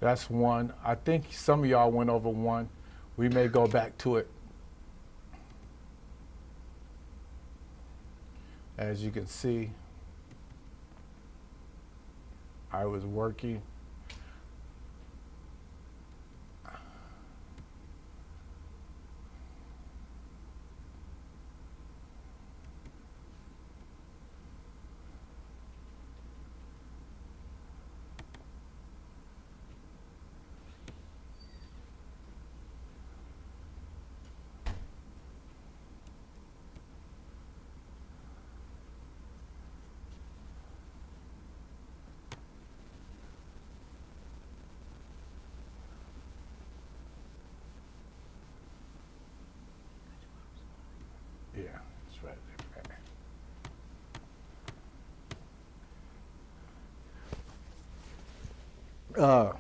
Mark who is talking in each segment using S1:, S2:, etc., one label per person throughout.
S1: That's one. I think some of y'all went over one. We may go back to it. As you can see, I was working. Yeah, it's right there.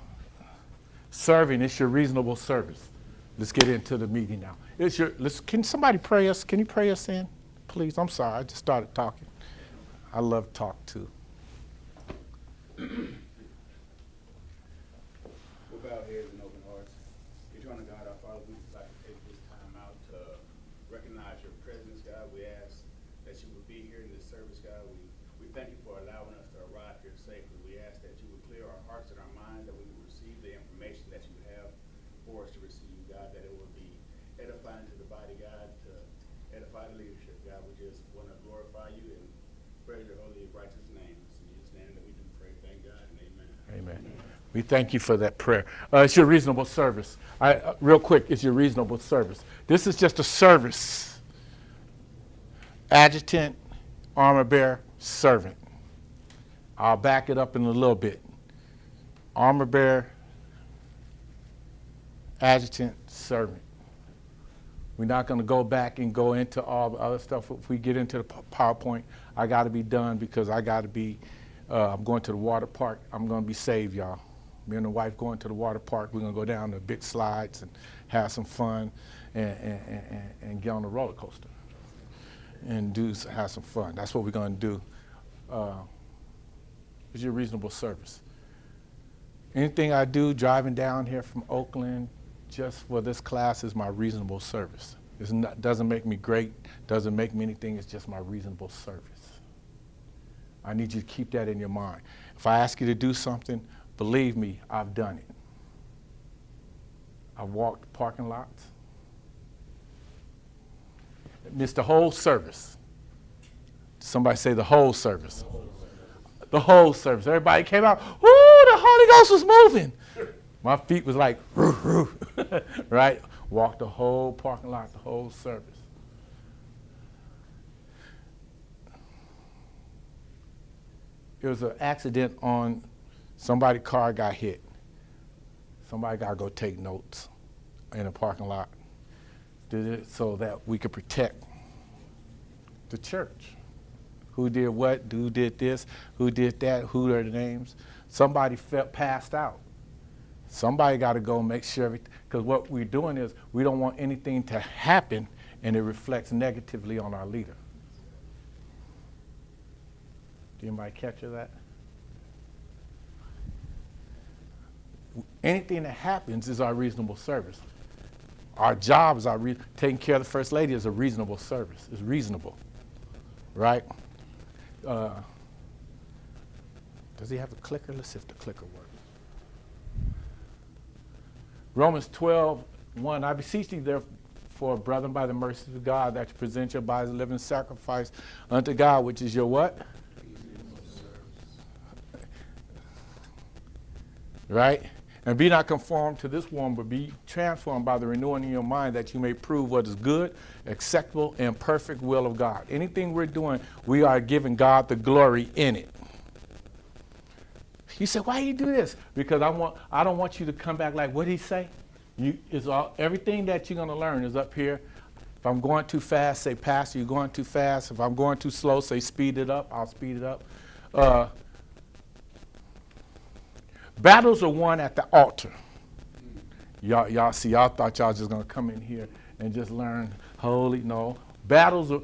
S1: Serving, it's your reasonable service. Let's get into the meeting now. Can somebody pray us? Can you pray us in, please? I'm sorry, I just started talking. I love talk too.
S2: We'll bow heads and open hearts. Eternal God, our Father, we would like to take this time out to recognize your presence, God. We ask that you would be here in this service, God. We thank you for allowing us to arrive here safely. We ask that you would clear our hearts and our minds, that we would receive the information that you have for us to receive, God, that it would be edifying to the body, God, to edify the leadership, God. We just want to glorify you and praise your holy and righteous name. It's in Jesus' name that we do pray. Thank God and amen.
S1: Amen. We thank you for that prayer. It's your reasonable service. Real quick, it's your reasonable service. This is just a service. Adjutant, armor bearer, servant. I'll back it up in a little bit. Armor bearer, adjutant, servant. We're not going to go back and go into all the other stuff. If we get into the PowerPoint, I got to be done because I got to be, I'm going to the water park. I'm going to be saved, y'all. Me and the wife going to the water park. We're going to go down the big slides and have some fun and get on the roller coaster and have some fun. That's what we're going to do. It's your reasonable service. Anything I do driving down here from Oakland just for this class is my reasonable service. It doesn't make me great, doesn't make me anything, it's just my reasonable service. I need you to keep that in your mind. If I ask you to do something, believe me, I've done it. I've walked parking lots. Missed the whole service. Somebody say the whole service. The whole service. Everybody came out, woo, the Holy Ghost was moving. My feet was like, roof, roof, right? Walked the whole parking lot, the whole service. It was an accident on somebody's car got hit. Somebody got to go take notes in a parking lot. Did it so that we could protect the church. Who did what, who did this, who did that, who are the names. Somebody passed out. Somebody got to go make sure everything, because what we're doing is we don't want anything to happen and it reflects negatively on our leader. Did anybody capture that? Anything that happens is our reasonable service. Our job is taking care of the First Lady is a reasonable service. It's reasonable, right? Does he have a clicker? Let's see if the clicker works. Romans 12:1, I beseech thee therefore, brethren, by the mercies of God, that you present your bodies a living sacrifice unto God, which is your what? Right? And be not conformed to this world, but be transformed by the renewing of your mind, that you may prove what is good, acceptable, and perfect will of God. Anything we're doing, we are giving God the glory in it. You say, why do you do this? Because I don't want you to come back like, what did he say? Everything that you're going to learn is up here. If I'm going too fast, say, Pastor, you're going too fast. If I'm going too slow, say, speed it up. I'll speed it up. Battles are won at the altar. Y'all see, y'all thought y'all just going to come in here and just learn holy. No. Battles are,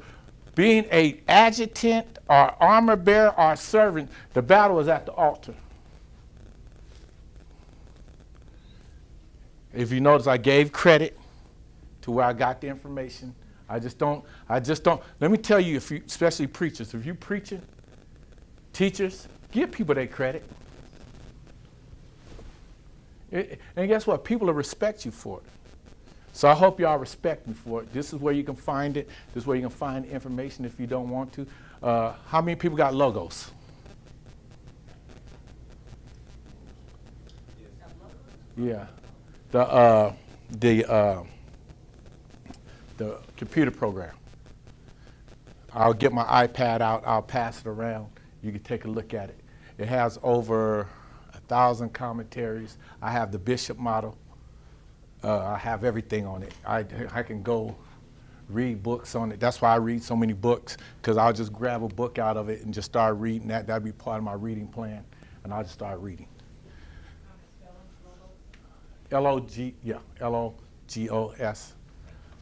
S1: being an adjutant or armor bearer or servant, the battle is at the altar. If you notice, I gave credit to where I got the information. I just don't. Let me tell you, especially preachers, if you're preaching, teachers, give people their credit. And guess what? People will respect you for it. So I hope y'all respect me for it. This is where you can find it. This is where you can find information if you don't want to. How many people got logos? Yeah. The computer program. I'll get my iPad out. I'll pass it around. You can take a look at it. It has over 1,000 commentaries. I have the Bishop model. I have everything on it. I can go read books on it. That's why I read so many books, because I'll just grab a book out of it and just start reading that. That'd be part of my reading plan, and I'll just start reading. L-O-G-O-S.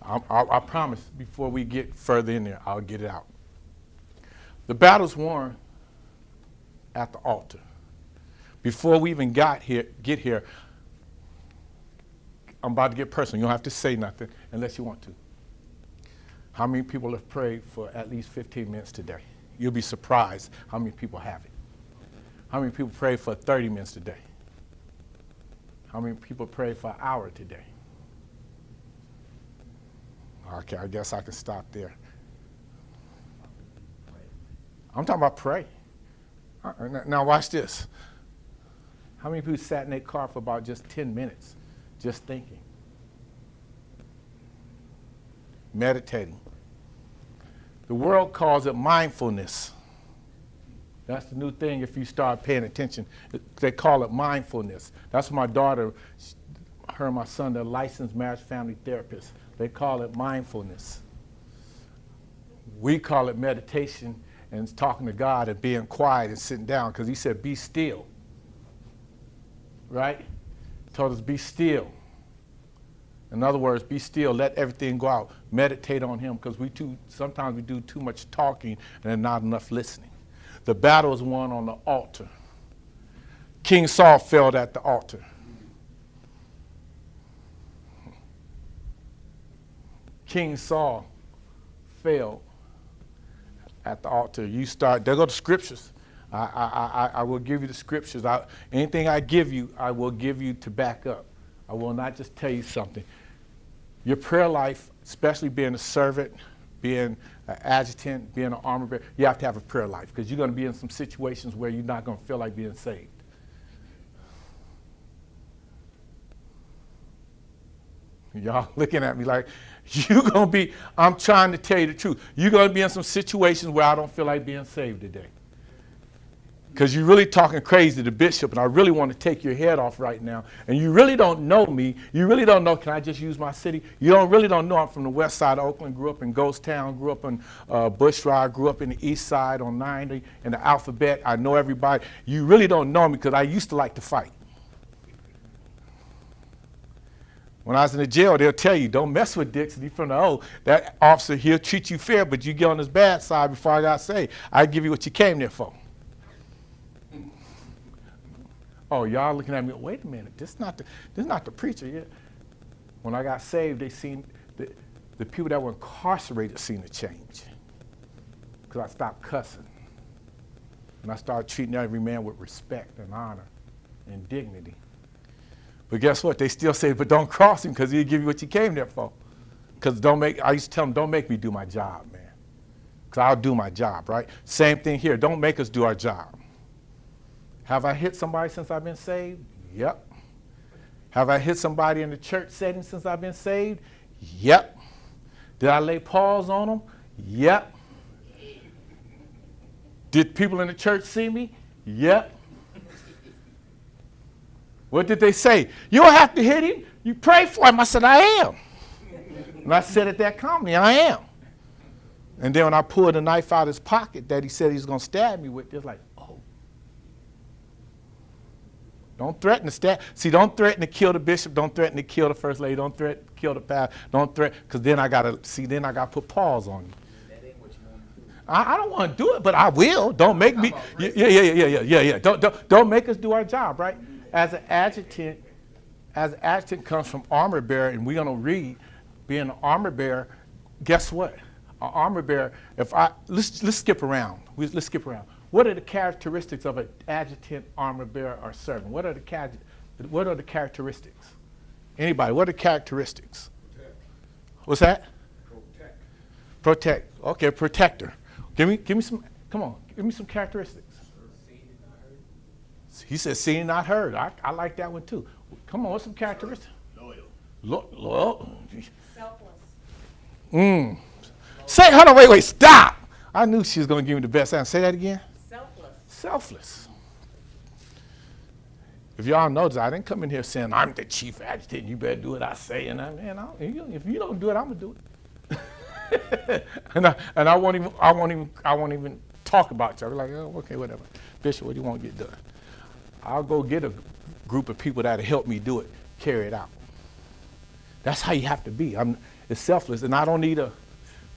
S1: I promise, before we get further in there, I'll get it out. The battle's won at the altar. Before we even get here, I'm about to get personal. You don't have to say nothing unless you want to. How many people have prayed for at least 15 minutes today? You'll be surprised how many people have it. How many people prayed for 30 minutes today? How many people prayed for an hour today? Okay, I guess I can stop there. I'm talking about pray. Now watch this. How many people sat in their car for about just 10 minutes, just thinking, meditating? The world calls it mindfulness. That's the new thing if you start paying attention. They call it mindfulness. That's what my daughter, her and my son, they're licensed marriage family therapists. They call it mindfulness. We call it meditation and talking to God and being quiet and sitting down, because he said, be still. Right? Told us, be still. In other words, be still, let everything go out. Meditate on him, because sometimes we do too much talking and not enough listening. The battle is won on the altar. King Saul fell at the altar. King Saul fell at the altar. There go the scriptures. I will give you the scriptures. Anything I give you, I will give you to back up. I will not just tell you something. Your prayer life, especially being a servant, being an adjutant, being an armor bearer, you have to have a prayer life, because you're going to be in some situations where you're not going to feel like being saved. Y'all looking at me like, I'm trying to tell you the truth. You're going to be in some situations where I don't feel like being saved today. Because you're really talking crazy to the bishop, and I really want to take your head off right now. And you really don't know me. You really don't know, can I just use my city? You really don't know I'm from the west side of Oakland, grew up in Ghost Town, grew up in Bushrod, grew up in the east side on 90, in the Alphabet. I know everybody. You really don't know me, because I used to like to fight. When I was in the jail, they'll tell you, don't mess with Dixon. He's from the O. That officer, he'll treat you fair, but you get on his bad side before I got saved. I give you what you came there for. Oh, y'all looking at me, wait a minute, this is not the preacher yet. When I got saved, they seen, the people that were incarcerated seen a change. Because I stopped cussing. And I started treating every man with respect and honor and dignity. But guess what? They still say, but don't cross him, because he'll give you what you came there for. Because I used to tell them, don't make me do my job, man. Because I'll do my job, right? Same thing here. Don't make us do our job. Have I hit somebody since I've been saved? Yep. Have I hit somebody in the church setting since I've been saved? Yep. Did I lay paws on them? Yep. Did people in the church see me? Yep. What did they say? You don't have to hit him. You pray for him. I said, I am. And I said at that company, I am. And then when I pulled a knife out of his pocket that he said he was going to stab me with, it's like, oh. Don't threaten to stab. See, don't threaten to kill the bishop. Don't threaten to kill the first lady. Don't threaten to kill the pastor. Don't threaten, because then I got to put paws on you.
S2: That ain't what you want to do.
S1: I don't want to do it, but I will. Don't make me. Yeah. Don't make us do our job, right? As an adjutant, as adjutant comes from armor bearer, and we're going to read, being an armor bearer, guess what? An armor bearer, let's skip around. Let's skip around. What are the characteristics of an adjutant, armor bearer, or servant? What are the characteristics? Anybody, what are the characteristics?
S2: Protect.
S1: What's that?
S2: Protect.
S1: Protect. Okay, protector. Give me some, come on, give me some characteristics.
S2: Seen and not heard.
S1: He said seen and not heard. I like that one too. Come on, what's some characteristics?
S2: Loyal.
S1: Loyal.
S3: Selfless.
S1: Say, hold on, wait, stop. I knew she was going to give me the best answer. Say that again.
S3: Selfless.
S1: Selfless. If y'all notice, I didn't come in here saying, I'm the chief adjutant, you better do what I say. And if you don't do it, I'm going to do it. and I won't even talk about you. I'll be like, oh, okay, whatever. Bishop, what do you want to get done? I'll go get a group of people that'll help me do it, carry it out. That's how you have to be. It's selfless, and I don't need a,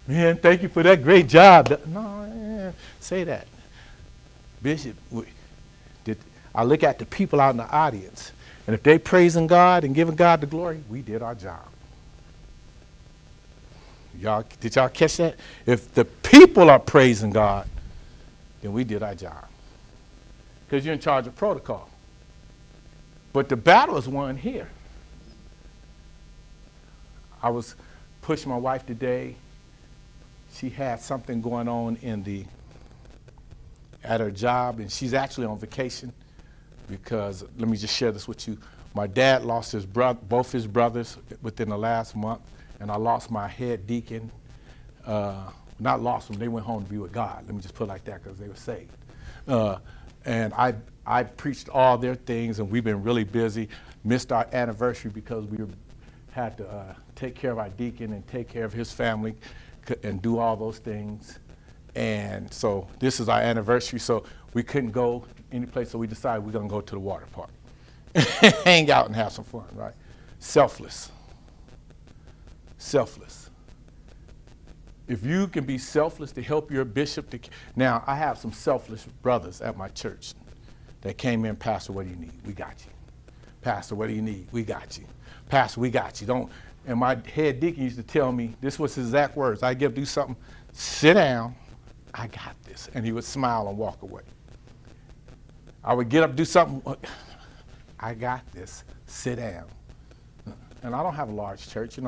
S1: man, thank you for that great job. No, say that. Bishop, I look at the people out in the audience, and if they praising God and giving God the glory, we did our job. Did y'all catch that? If the people are praising God, then we did our job. Because you're in charge of protocol. But the battle is won here. I was pushing my wife today. She had something going on at her job, and she's actually on vacation because, let me just share this with you. My dad lost both his brothers within the last month, and I lost my head deacon. Not lost them, they went home to be with God. Let me just put it like that because they were saved. And I preached all their things, and we've been really busy. Missed our anniversary because we had to take care of our deacon and take care of his family and do all those things. And so this is our anniversary, so we couldn't go any place, so we decided we're going to go to the water park. Hang out and have some fun, right? Selfless. Selfless. If you can be selfless to help your bishop now, I have some selfless brothers at my church that came in, Pastor, what do you need? We got you. Pastor, what do you need? We got you. Pastor, we got you. And my head deacon used to tell me, this was his exact words, I do something, sit down, I got this. And he would smile and walk away. I would get up, do something, I got this, sit down. And I don't have a large church,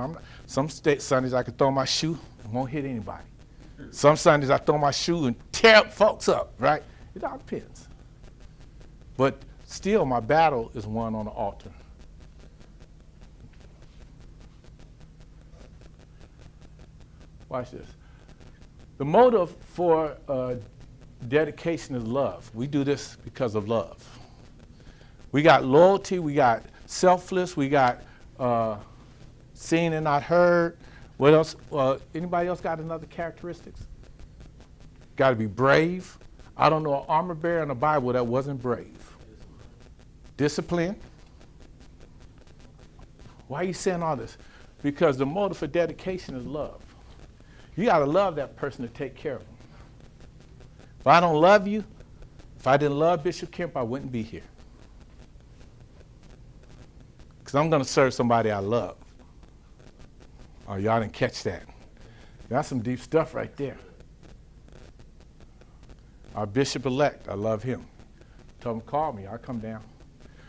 S1: some Sundays I could throw my shoe and won't hit anybody. Some Sundays I throw my shoe and tear folks up, right? It all depends. But still, my battle is won on the altar. Watch this. The motive for dedication is love. We do this because of love. We got loyalty, we got selfless, we got seen and not heard. What else? Anybody else got another characteristics? Got to be brave. I don't know an armor bearer in the Bible that wasn't brave. Discipline. Why are you saying all this? Because the motive for dedication is love. You got to love that person to take care of them. If I don't love you, if I didn't love Bishop Kemp, I wouldn't be here. Because I'm going to serve somebody I love. Oh, y'all didn't catch that. That's some deep stuff right there. Our bishop-elect, I love him. Tell him, call me, I'll come down.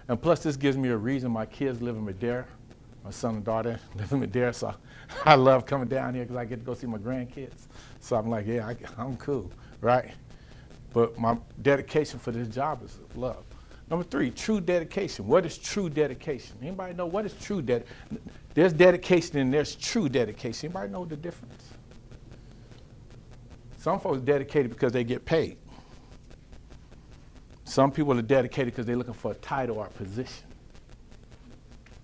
S1: And plus, this gives me a reason. My kids live in Madeira. My son and daughter live in Madeira, so I love coming down here because I get to go see my grandkids. So I'm like, yeah, I'm cool, right? But my dedication for this job is love. Number 3, true dedication. What is true dedication? Anybody know what is true dedication? There's dedication and there's true dedication. Anybody know the difference? Some folks are dedicated because they get paid. Some people are dedicated because they're looking for a title or a position.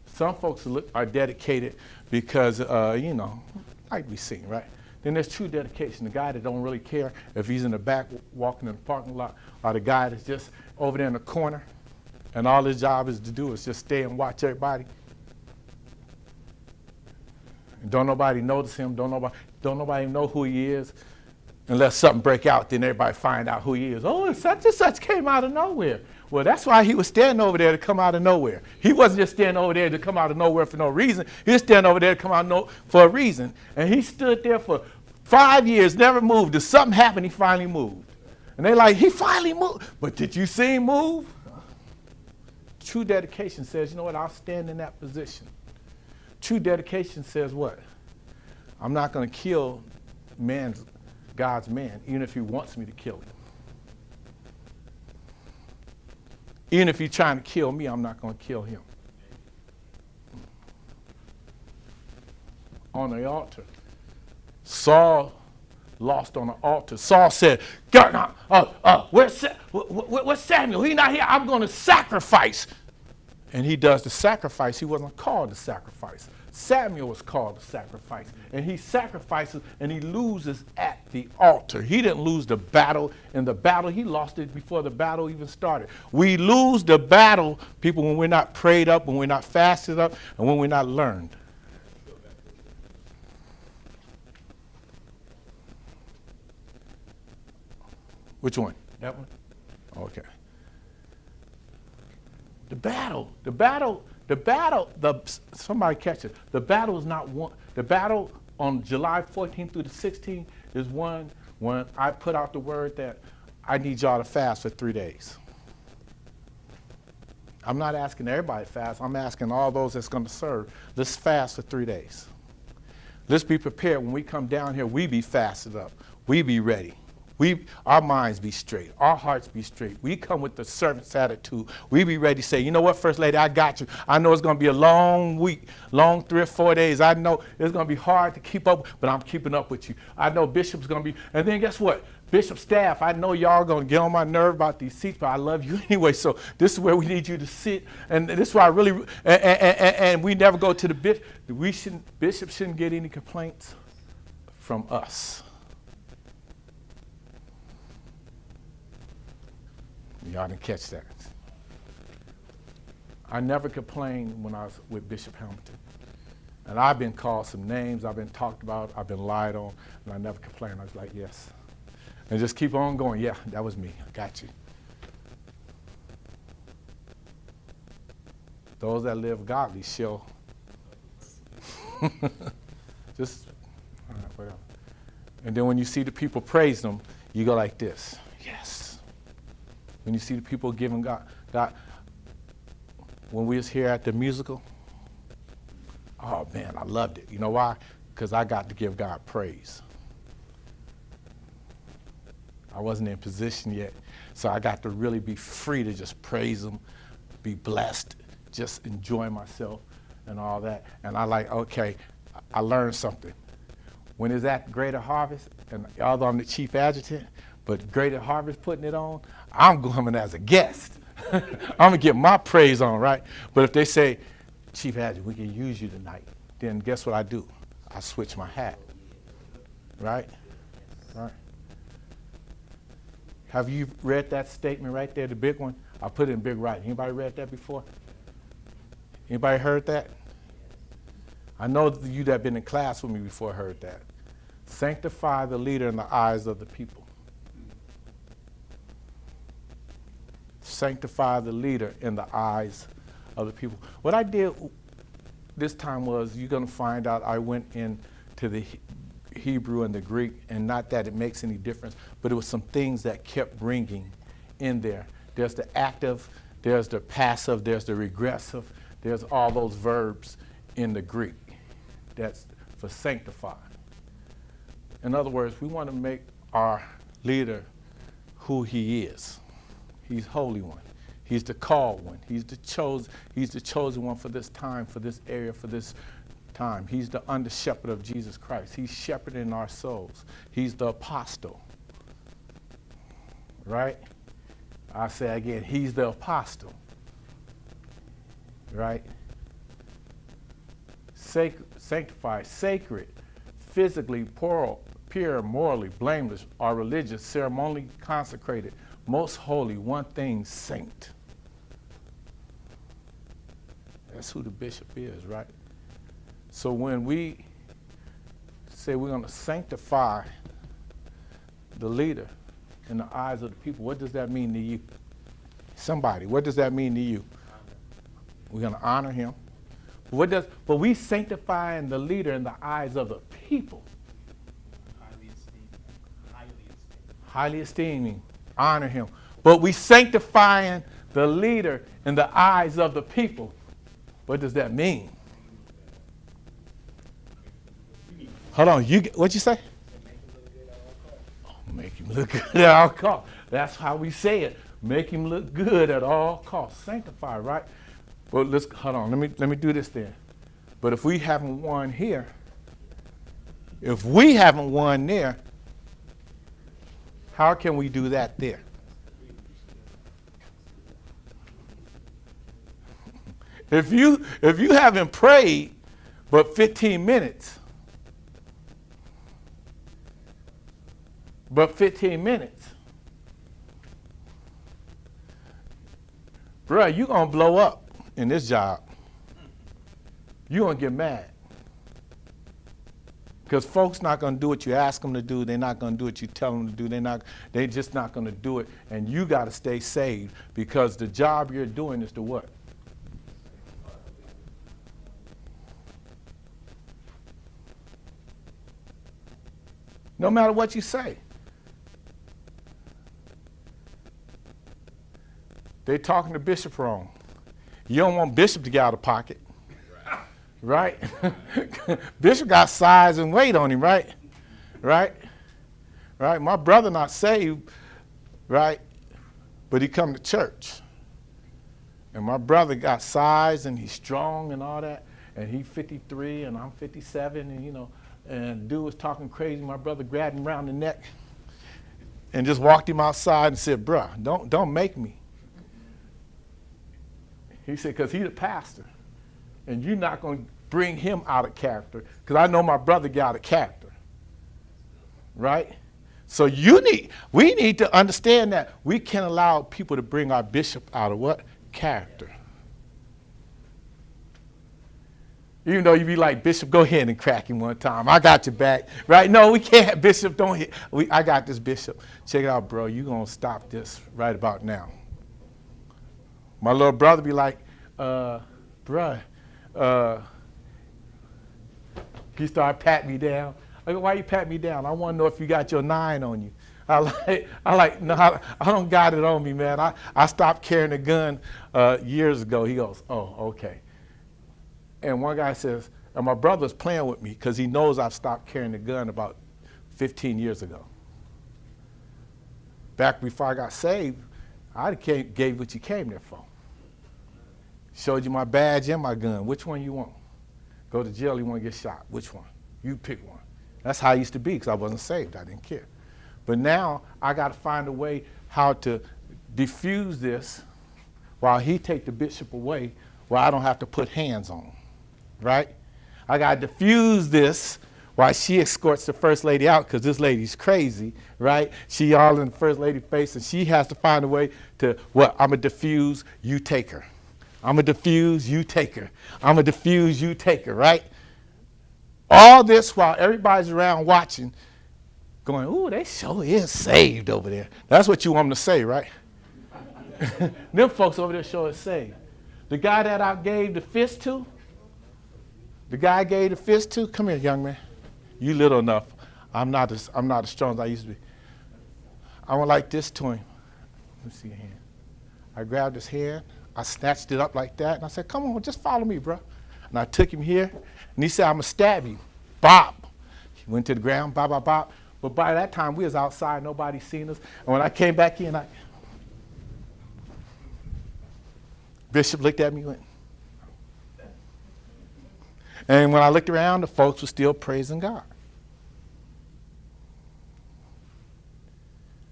S1: Some folks are dedicated because, like we sing, right? Then there's true dedication, the guy that don't really care if he's in the back walking in the parking lot, or the guy that's just over there in the corner, and all his job is to do is just stay and watch everybody. And don't nobody notice him, don't nobody know who he is, unless something break out, then everybody find out who he is. Oh, such and such came out of nowhere. Well, that's why he was standing over there to come out of nowhere. He wasn't just standing over there to come out of nowhere for no reason. He was standing over there to come out for a reason. And he stood there for 5 years, never moved. If something happened, he finally moved. And they're like, he finally moved. But did you see him move? True dedication says, you know what, I'll stand in that position. True dedication says what? I'm not going to kill God's man, even if he wants me to kill him. Even if he's trying to kill me, I'm not going to kill him. On the altar, Saul lost on the altar. Saul said, where's Samuel? He's not here. I'm going to sacrifice. And he does the sacrifice. He wasn't called to sacrifice. Samuel was called to sacrifice. And he sacrifices and he loses at the altar. He didn't lose the battle. In the battle, he lost it before the battle even started. We lose the battle, people, when we're not prayed up, when we're not fasted up, and when we're not learned. Which one? That one? Okay. Somebody catch it. The battle is not one. The battle on July 14th through the 16th is one when I put out the word that I need y'all to fast for 3 days. I'm not asking everybody to fast. I'm asking all those that's going to serve. Let's fast for 3 days. Let's be prepared. When we come down here, we be fasted up. We be ready. Our minds be straight. Our hearts be straight. We come with the servant's attitude. We be ready to say, you know what, First Lady, I got you. I know it's going to be a long week, long 3 or 4 days. I know it's going to be hard to keep up, but I'm keeping up with you. I know Bishop's going to be, and then guess what? Bishop staff, I know y'all going to get on my nerve about these seats, but I love you anyway, so this is where we need you to sit. And this is why I really, and we never go to the bishop. Bishop shouldn't get any complaints from us. Y'all didn't catch that. I never complained when I was with Bishop Hamilton. And I've been called some names, I've been talked about, I've been lied on, and I never complained. I was like, yes. And just keep on going. Yeah, that was me. I got you. Those that live godly shall just, all right, whatever. And then when you see the people praise them, you go like this. Yes. When you see the people giving God, when we was here at the musical, oh man, I loved it. You know why? Because I got to give God praise. I wasn't in position yet, so I got to really be free to just praise him, be blessed, just enjoy myself and all that. And I like, okay, I learned something. When it's at Greater Harvest, and although I'm the chief adjutant, but Greater Harvest putting it on, I'm coming as a guest. I'm going to get my praise on, right? But if they say, Chief Adjutant, we can use you tonight, then guess what I do? I switch my hat, right? Right. Have you read that statement right there, the big one? I put it in big writing. Anybody read that before? Anybody heard that? I know you that have been in class with me before heard that. Sanctify the leader in the eyes of the people. Sanctify the leader in the eyes of the people. What I did this time was, you're going to find out I went into the Hebrew and the Greek, and not that it makes any difference, but it was some things that kept bringing in there. There's the active, there's the passive, there's the regressive, there's all those verbs in the Greek. That's for sanctify. In other words, we want to make our leader who he is. He's Holy One. He's the called one. He's the chosen one for this time, for this area, for this time. He's the under shepherd of Jesus Christ. He's shepherding our souls. He's the apostle. Right? I say again, he's the apostle. Right? Sanctified, sacred, physically pure, morally blameless, or religious, ceremonially consecrated, most holy, one thing, saint. That's who the bishop is, right? So when we say we're going to sanctify the leader in the eyes of the people, what does that mean to you? Somebody. What does that mean to you? We're going to honor him. But we sanctifying the leader in the eyes of the people.
S2: Highly esteemed.
S1: Highly esteeming. Honor him. But we sanctifying the leader in the eyes of the people. What does that mean? Hold on. What'd you say? Make him look good at all costs. That's how we say it. Make him look good at all costs. Sanctify, right? Well, hold on. Let me do this then. But if we haven't won here, if we haven't won there, how can we do that there? If you haven't prayed but 15 minutes, bruh, you're going to blow up in this job. You're going to get mad. Because folks not going to do what you ask them to do. They're not going to do what you tell them to do. They're just not going to do it. And you got to stay saved because the job you're doing is to what? No matter what you say. They talking to Bishop wrong. You don't want Bishop to get out of pocket. Right? Bishop got size and weight on him, right? Right? Right? My brother not saved, right? But he come to church. And my brother got size and he's strong and all that. And he 53 and I'm 57 and and dude was talking crazy. My brother grabbed him around the neck and just walked him outside and said, bruh, don't make me. He said, because he's a pastor. And you're not going to bring him out of character. Because I know my brother got out of character. Right? So we need to understand that we can't allow people to bring our bishop out of what? Character. Even though you be like, Bishop, go ahead and crack him one time. I got your back. Right? No, we can't. Bishop, don't hit. I got this, Bishop. Check it out, bro. You're going to stop this right about now. My little brother be like, bruh, he started patting me down. I go, why you pat me down? I want to know if you got your 9 on you. No, I don't got it on me, man. I stopped carrying a gun years ago. He goes, oh, okay. And one guy says, and my brother's playing with me because he knows I've stopped carrying a gun about 15 years ago. Back before I got saved, I gave what you came there for. Showed you my badge and my gun. Which one you want? Go to jail, you want to get shot. Which one? You pick one. That's how I used to be because I wasn't saved. I didn't care. But now I got to find a way how to diffuse this while he take the bishop away where I don't have to put hands on him. Right? I got to diffuse this while she escorts the first lady out because this lady's crazy, right? She all in the first lady's face and she has to find a way to, I'm going to diffuse, you take her. I'm going to diffuse, you take her. I'm going to diffuse, you take her, right? All this while everybody's around watching, going, ooh, they sure is saved over there. That's what you want them to say, right? Them folks over there sure is saved. The guy that I gave the fist to, come here, young man. You little enough. I'm not as strong as I used to be. I went like this to him. Let me see your hand. I grabbed his hand. I snatched it up like that, and I said, come on, just follow me, bro. And I took him here, and he said, I'm going to stab you. Bop. He went to the ground, bop, bop, bop. But by that time, we was outside. Nobody seen us. And when I came back in, Bishop looked at me and went. And when I looked around, the folks were still praising God.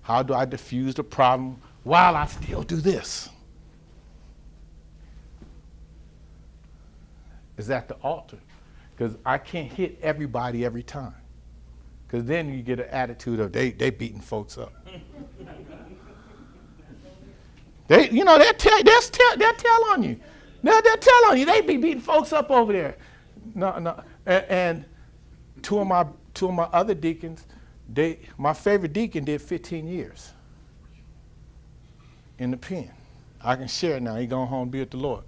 S1: How do I diffuse the problem while I still do this? Is at the altar. Because I can't hit everybody every time. Because then you get an attitude of they beating folks up. They'll tell on you. They'll tell on you. They be beating folks up over there. No. And two of my other deacons, my favorite deacon did 15 years in the pen. I can share it now. He going home and be with the Lord.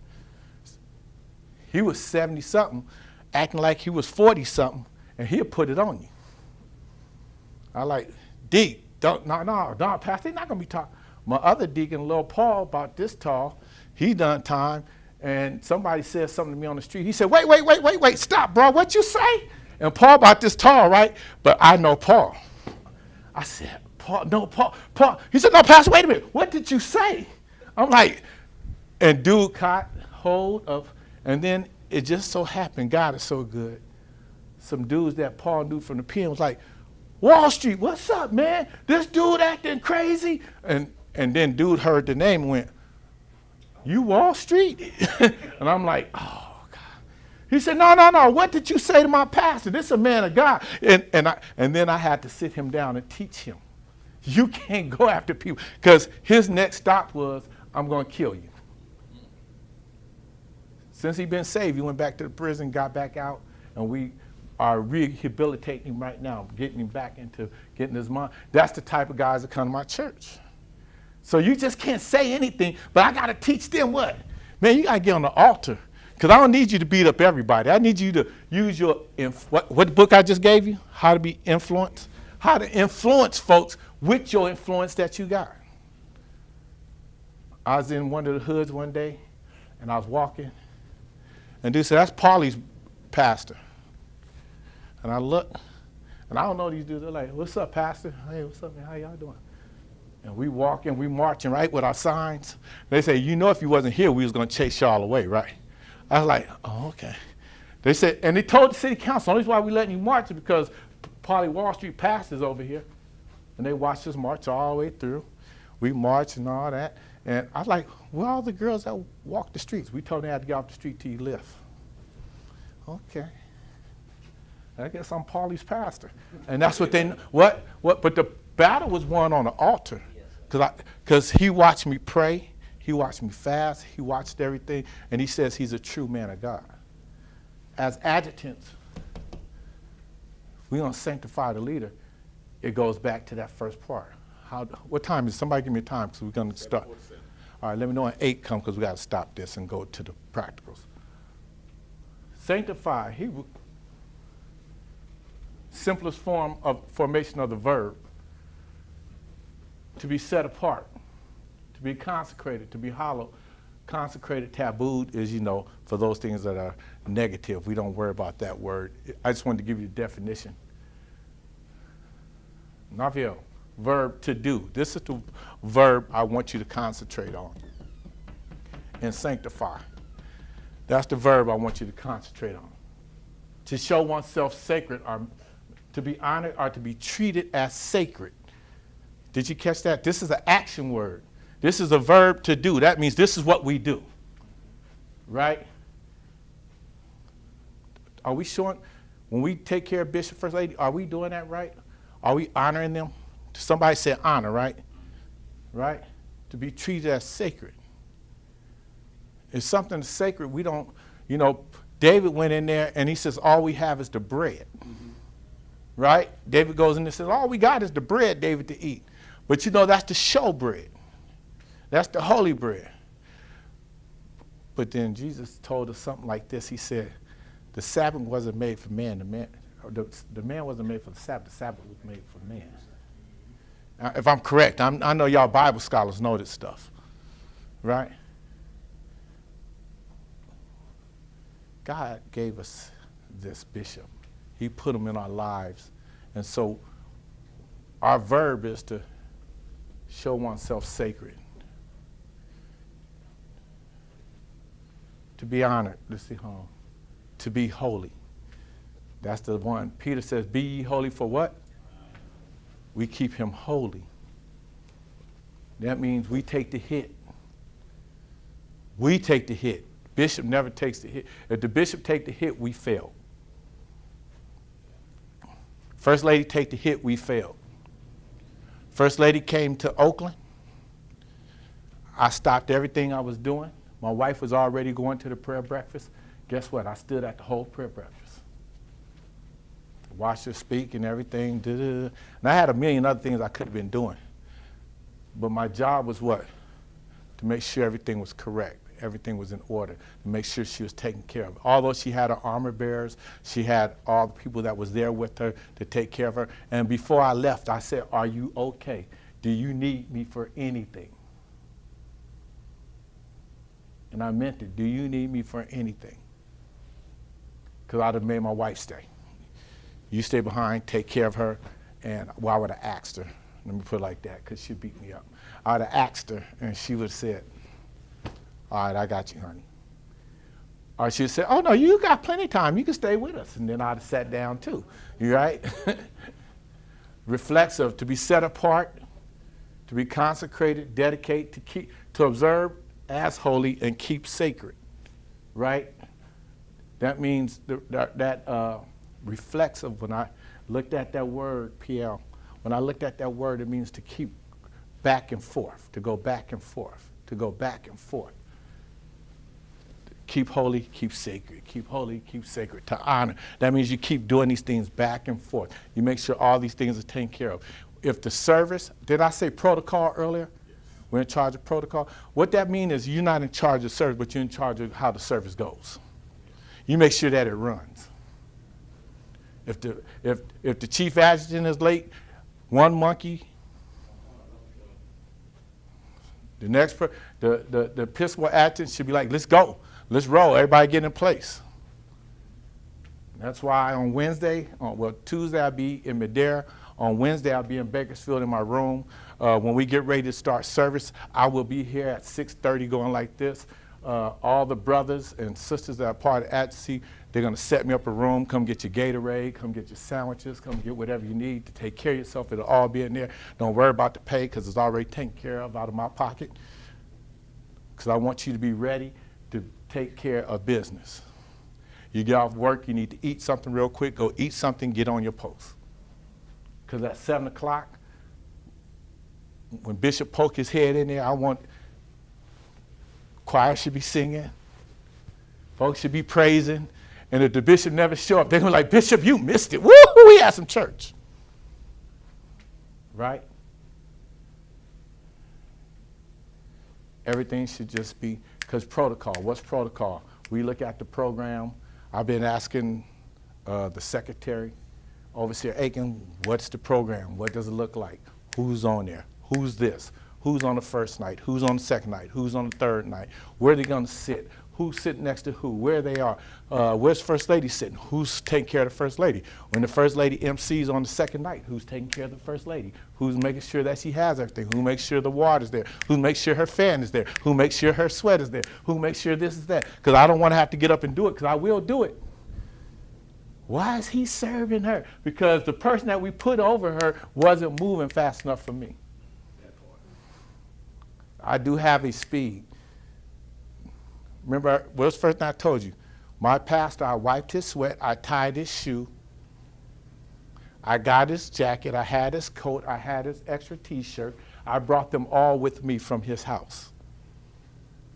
S1: He was 70-something, acting like he was 40-something, and he'll put it on you. I like, Deke, no, Pastor, they're not going to be talking. My other deacon, little Paul, about this tall, he done time, and somebody said something to me on the street. He said, wait, stop, bro, what you say? And Paul about this tall, right? But I know Paul. I said, Paul. He said, no, Pastor, wait a minute. What did you say? I'm like, and dude caught hold of, and then it just so happened, God is so good. Some dudes that Paul knew from the pen was like, Wall Street, what's up, man? This dude acting crazy. And then dude heard the name and went, you Wall Street? And I'm like, oh, God. He said, no, what did you say to my pastor? This is a man of God. And then I had to sit him down and teach him. You can't go after people. Because his next stop was, I'm going to kill you. Since he's been saved, he went back to the prison, got back out, and we are rehabilitating him right now, getting him back into getting his mind. That's the type of guys that come to my church. So you just can't say anything, but I got to teach them what? Man, you got to get on the altar, because I don't need you to beat up everybody. I need you to use your, what book I just gave you? How to be influenced? How to influence folks with your influence that you got. I was in one of the hoods one day, and I was walking, and dude said, that's Paulie's pastor. And I look, and I don't know these dudes. They're like, what's up, pastor? Hey, what's up, man? How y'all doing? And we walking, we marching, right, with our signs. They say, you know, if you wasn't here, we was going to chase y'all away, right? I was like, oh, okay. They said, and they told the city council, the only reason why we letting you march is because Paulie Wall Street pastor's over here. And they watched us march all the way through. We marched and all that. And I was like, where are all the girls that walk the streets? We told them they had to get off the street till you left. Okay. I guess I'm Paulie's pastor. And that's what they, but the battle was won on the altar. Because he watched me pray, he watched me fast, he watched everything, and he says he's a true man of God. As adjutants, we're going to sanctify the leader. It goes back to that first part. What time is it? Somebody give me a time, because we're going to start. All right, let me know when 8 comes, because we got to stop this and go to the practicals. Sanctify, simplest form of formation of the verb. To be set apart, to be consecrated, to be hallowed. Consecrated, tabooed is, for those things that are negative. We don't worry about that word. I just wanted to give you the definition. Naviel, verb to do. This is the verb I want you to concentrate on. And sanctify. That's the verb I want you to concentrate on. To show oneself sacred, or to be honored, or to be treated as sacred. Did you catch that? This is an action word. This is a verb to do. That means this is what we do. Right? Are we showing, when we take care of Bishop, First Lady, are we doing that right? Are we honoring them? Somebody said honor, right? Right? To be treated as sacred. It's something sacred. We don't, David went in there and he says, all we have is the bread. Mm-hmm. Right? David goes in and says, all we got is the bread, David, to eat. But that's the show bread. That's the holy bread. But then Jesus told us something like this. He said, the Sabbath wasn't made for man. The man wasn't made for the Sabbath was made for man. Now, if I'm correct, I know y'all Bible scholars know this stuff. Right? God gave us this bishop. He put him in our lives. And so our verb is to show oneself sacred. To be honored. Let's see, to be holy. That's the one. Peter says, be ye holy for what? We keep him holy. That means we take the hit. We take the hit. Bishop never takes the hit. If the bishop take the hit, we fail. First Lady take the hit, we failed. First Lady came to Oakland. I stopped everything I was doing. My wife was already going to the prayer breakfast. Guess what? I stood at the whole prayer breakfast. Watched her speak and everything. And I had a million other things I could have been doing. But my job was what? to make sure everything was correct, everything was in order, to make sure she was taken care of. Although she had her armor bearers, she had all the people that was there with her to take care of her. And before I left, I said, "Are you okay? Do you need me for anything?" And I meant it. Do you need me for anything? Because I'd have made my wife stay. You stay behind, take care of her, and well, I would have asked her. Let me put it like that, because she beat me up. I would have asked her, and she would have said, "All right, I got you, honey." Or she would say, "Oh, no, you got plenty of time. You can stay with us." And then I'd have sat down, too. You right? Reflexive, to be set apart, to be consecrated, dedicate, to observe as holy and keep sacred, right? That means that reflexive, when I looked at that word, PL, when I looked at that word, it means to keep back and forth, to go back and forth, to go back and forth. Keep holy, keep sacred. Keep holy, keep sacred. To honor. That means you keep doing these things back and forth. You make sure all these things are taken care of. If the service, did I say protocol earlier? Yes. We're in charge of protocol. What that means is you're not in charge of service, but you're in charge of how the service goes. You make sure that it runs. If the chief adjutant is late, one monkey, the next the principal adjutant should be like, "Let's go, let's roll, everybody get in place." That's why on Wednesday, Tuesday I'll be in Madera. On Wednesday I'll be in Bakersfield in my room. When we get ready to start service, I will be here at 6:30 going like this. All the brothers and sisters that are part of adjutancy, they're going to set me up a room. Come get your Gatorade, come get your sandwiches, come get whatever you need to take care of yourself. It'll all be in there. Don't worry about the pay because it's already taken care of out of my pocket. Because I want you to be ready to take care of business. You get off work, you need to eat something real quick. Go eat something, get on your post. Because at 7 o'clock, when Bishop poke his head in there, I want choir should be singing. Folks should be praising. And if the bishop never show up, they're going to be like, "Bishop, you missed it. Woo, we had some church." Right? Everything should just be, because protocol. What's protocol? We look at the program. I've been asking the secretary, Overseer Aiken, what's the program? What does it look like? Who's on there? Who's this? Who's on the first night? Who's on the second night? Who's on the third night? Where are they going to sit? Who's sitting next to who? Where they are? Where's First Lady sitting? Who's taking care of the First Lady? When the First Lady MCs on the second night, who's taking care of the First Lady? Who's making sure that she has everything? Who makes sure the water's there? Who makes sure her fan is there? Who makes sure her sweat is there? Who makes sure this is that? Because I don't want to have to get up and do it, because I will do it. Why is he serving her? Because the person that we put over her wasn't moving fast enough for me. I do have a speed. Remember, what was the first thing I told you? My pastor, I wiped his sweat, I tied his shoe, I got his jacket, I had his coat, I had his extra t-shirt. I brought them all with me from his house.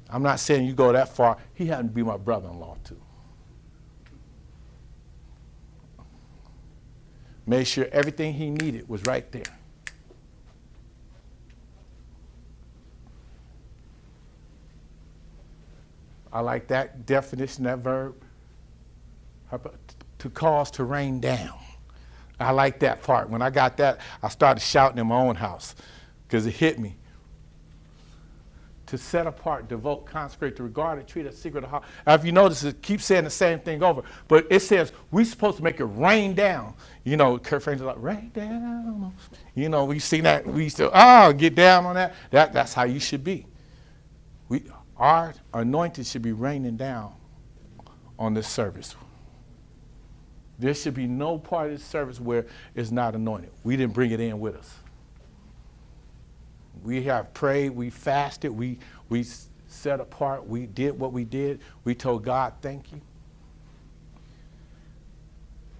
S1: I'm not saying you go that far. He happened to be my brother-in-law, too. Made sure everything he needed was right there. I like that definition, that verb, to cause to rain down. I like that part. When I got that, I started shouting in my own house because it hit me. To set apart, devote, consecrate, to regard and treat as secret of heart. If you notice, it keeps saying the same thing over, but it says we're supposed to make it rain down. You know, Kurt Franklin's like, rain down. You know, we seen that. We used to, get down on that. That's how you should be. Our anointing should be raining down on this service. There should be no part of this service where it's not anointed. We didn't bring it in with us. We have prayed, we fasted, we set apart, we did what we did. We told God, thank you.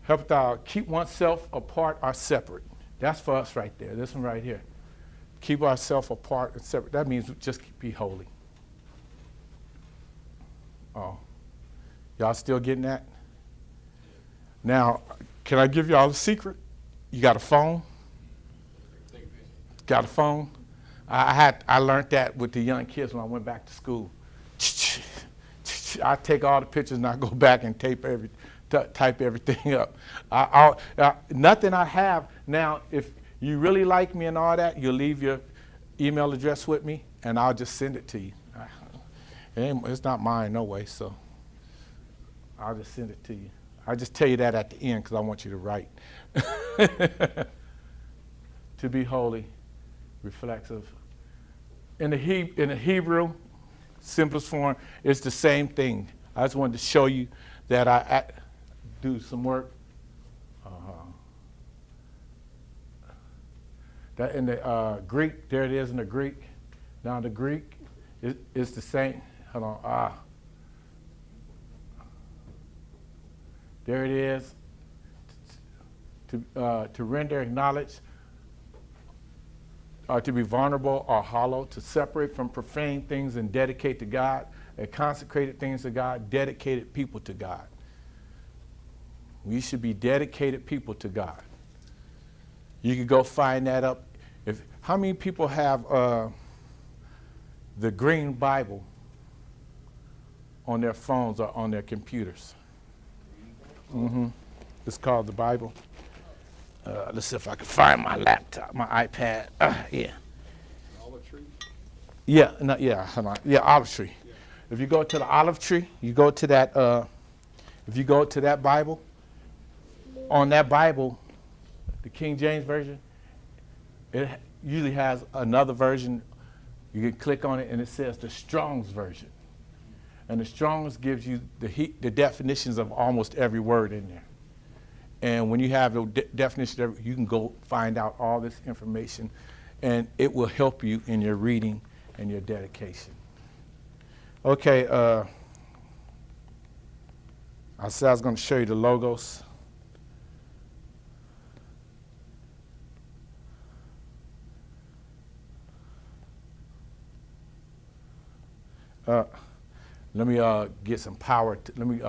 S1: Help thou keep oneself apart or separate. That's for us right there, this one right here. Keep ourselves apart and separate. That means just be holy. Oh, y'all still getting that? Now, can I give y'all a secret? You got a phone? Got a phone? I learned that with the young kids when I went back to school. I take all the pictures and I go back and type everything up. Nothing I have now. If you really like me and all that, you'll leave your email address with me, and I'll just send it to you. It's not mine no way, so I'll just send it to you. I'll just tell you that at the end because I want you to write. To be holy, reflexive. In the Hebrew, simplest form, it's the same thing. I just wanted to show you that I do some work. That in the Greek, there it is in the Greek. Now the Greek is the same. Hold on. There it is. To render, acknowledge, to be vulnerable or hollow, to separate from profane things and dedicate to God, and consecrated things to God, dedicated people to God. We should be dedicated people to God. You can go find that up. How many people have the Green Bible on their phones or on their computers? Mm-hmm. It's called the Bible. Let's see if I can find my laptop, my iPad. Yeah.
S3: Olive tree?
S1: Yeah, no, yeah, hold on. Yeah, olive tree. Yeah. If you go to the olive tree, you go to that. If you go to that Bible, on that Bible, the King James version, it usually has another version. You can click on it, and it says the Strong's version, and the Strong's gives you the definitions of almost every word in there. And when you have the definition, you can go find out all this information, and it will help you in your reading and your dedication. Okay, I said I was going to show you the logos. Let me get some power. Let me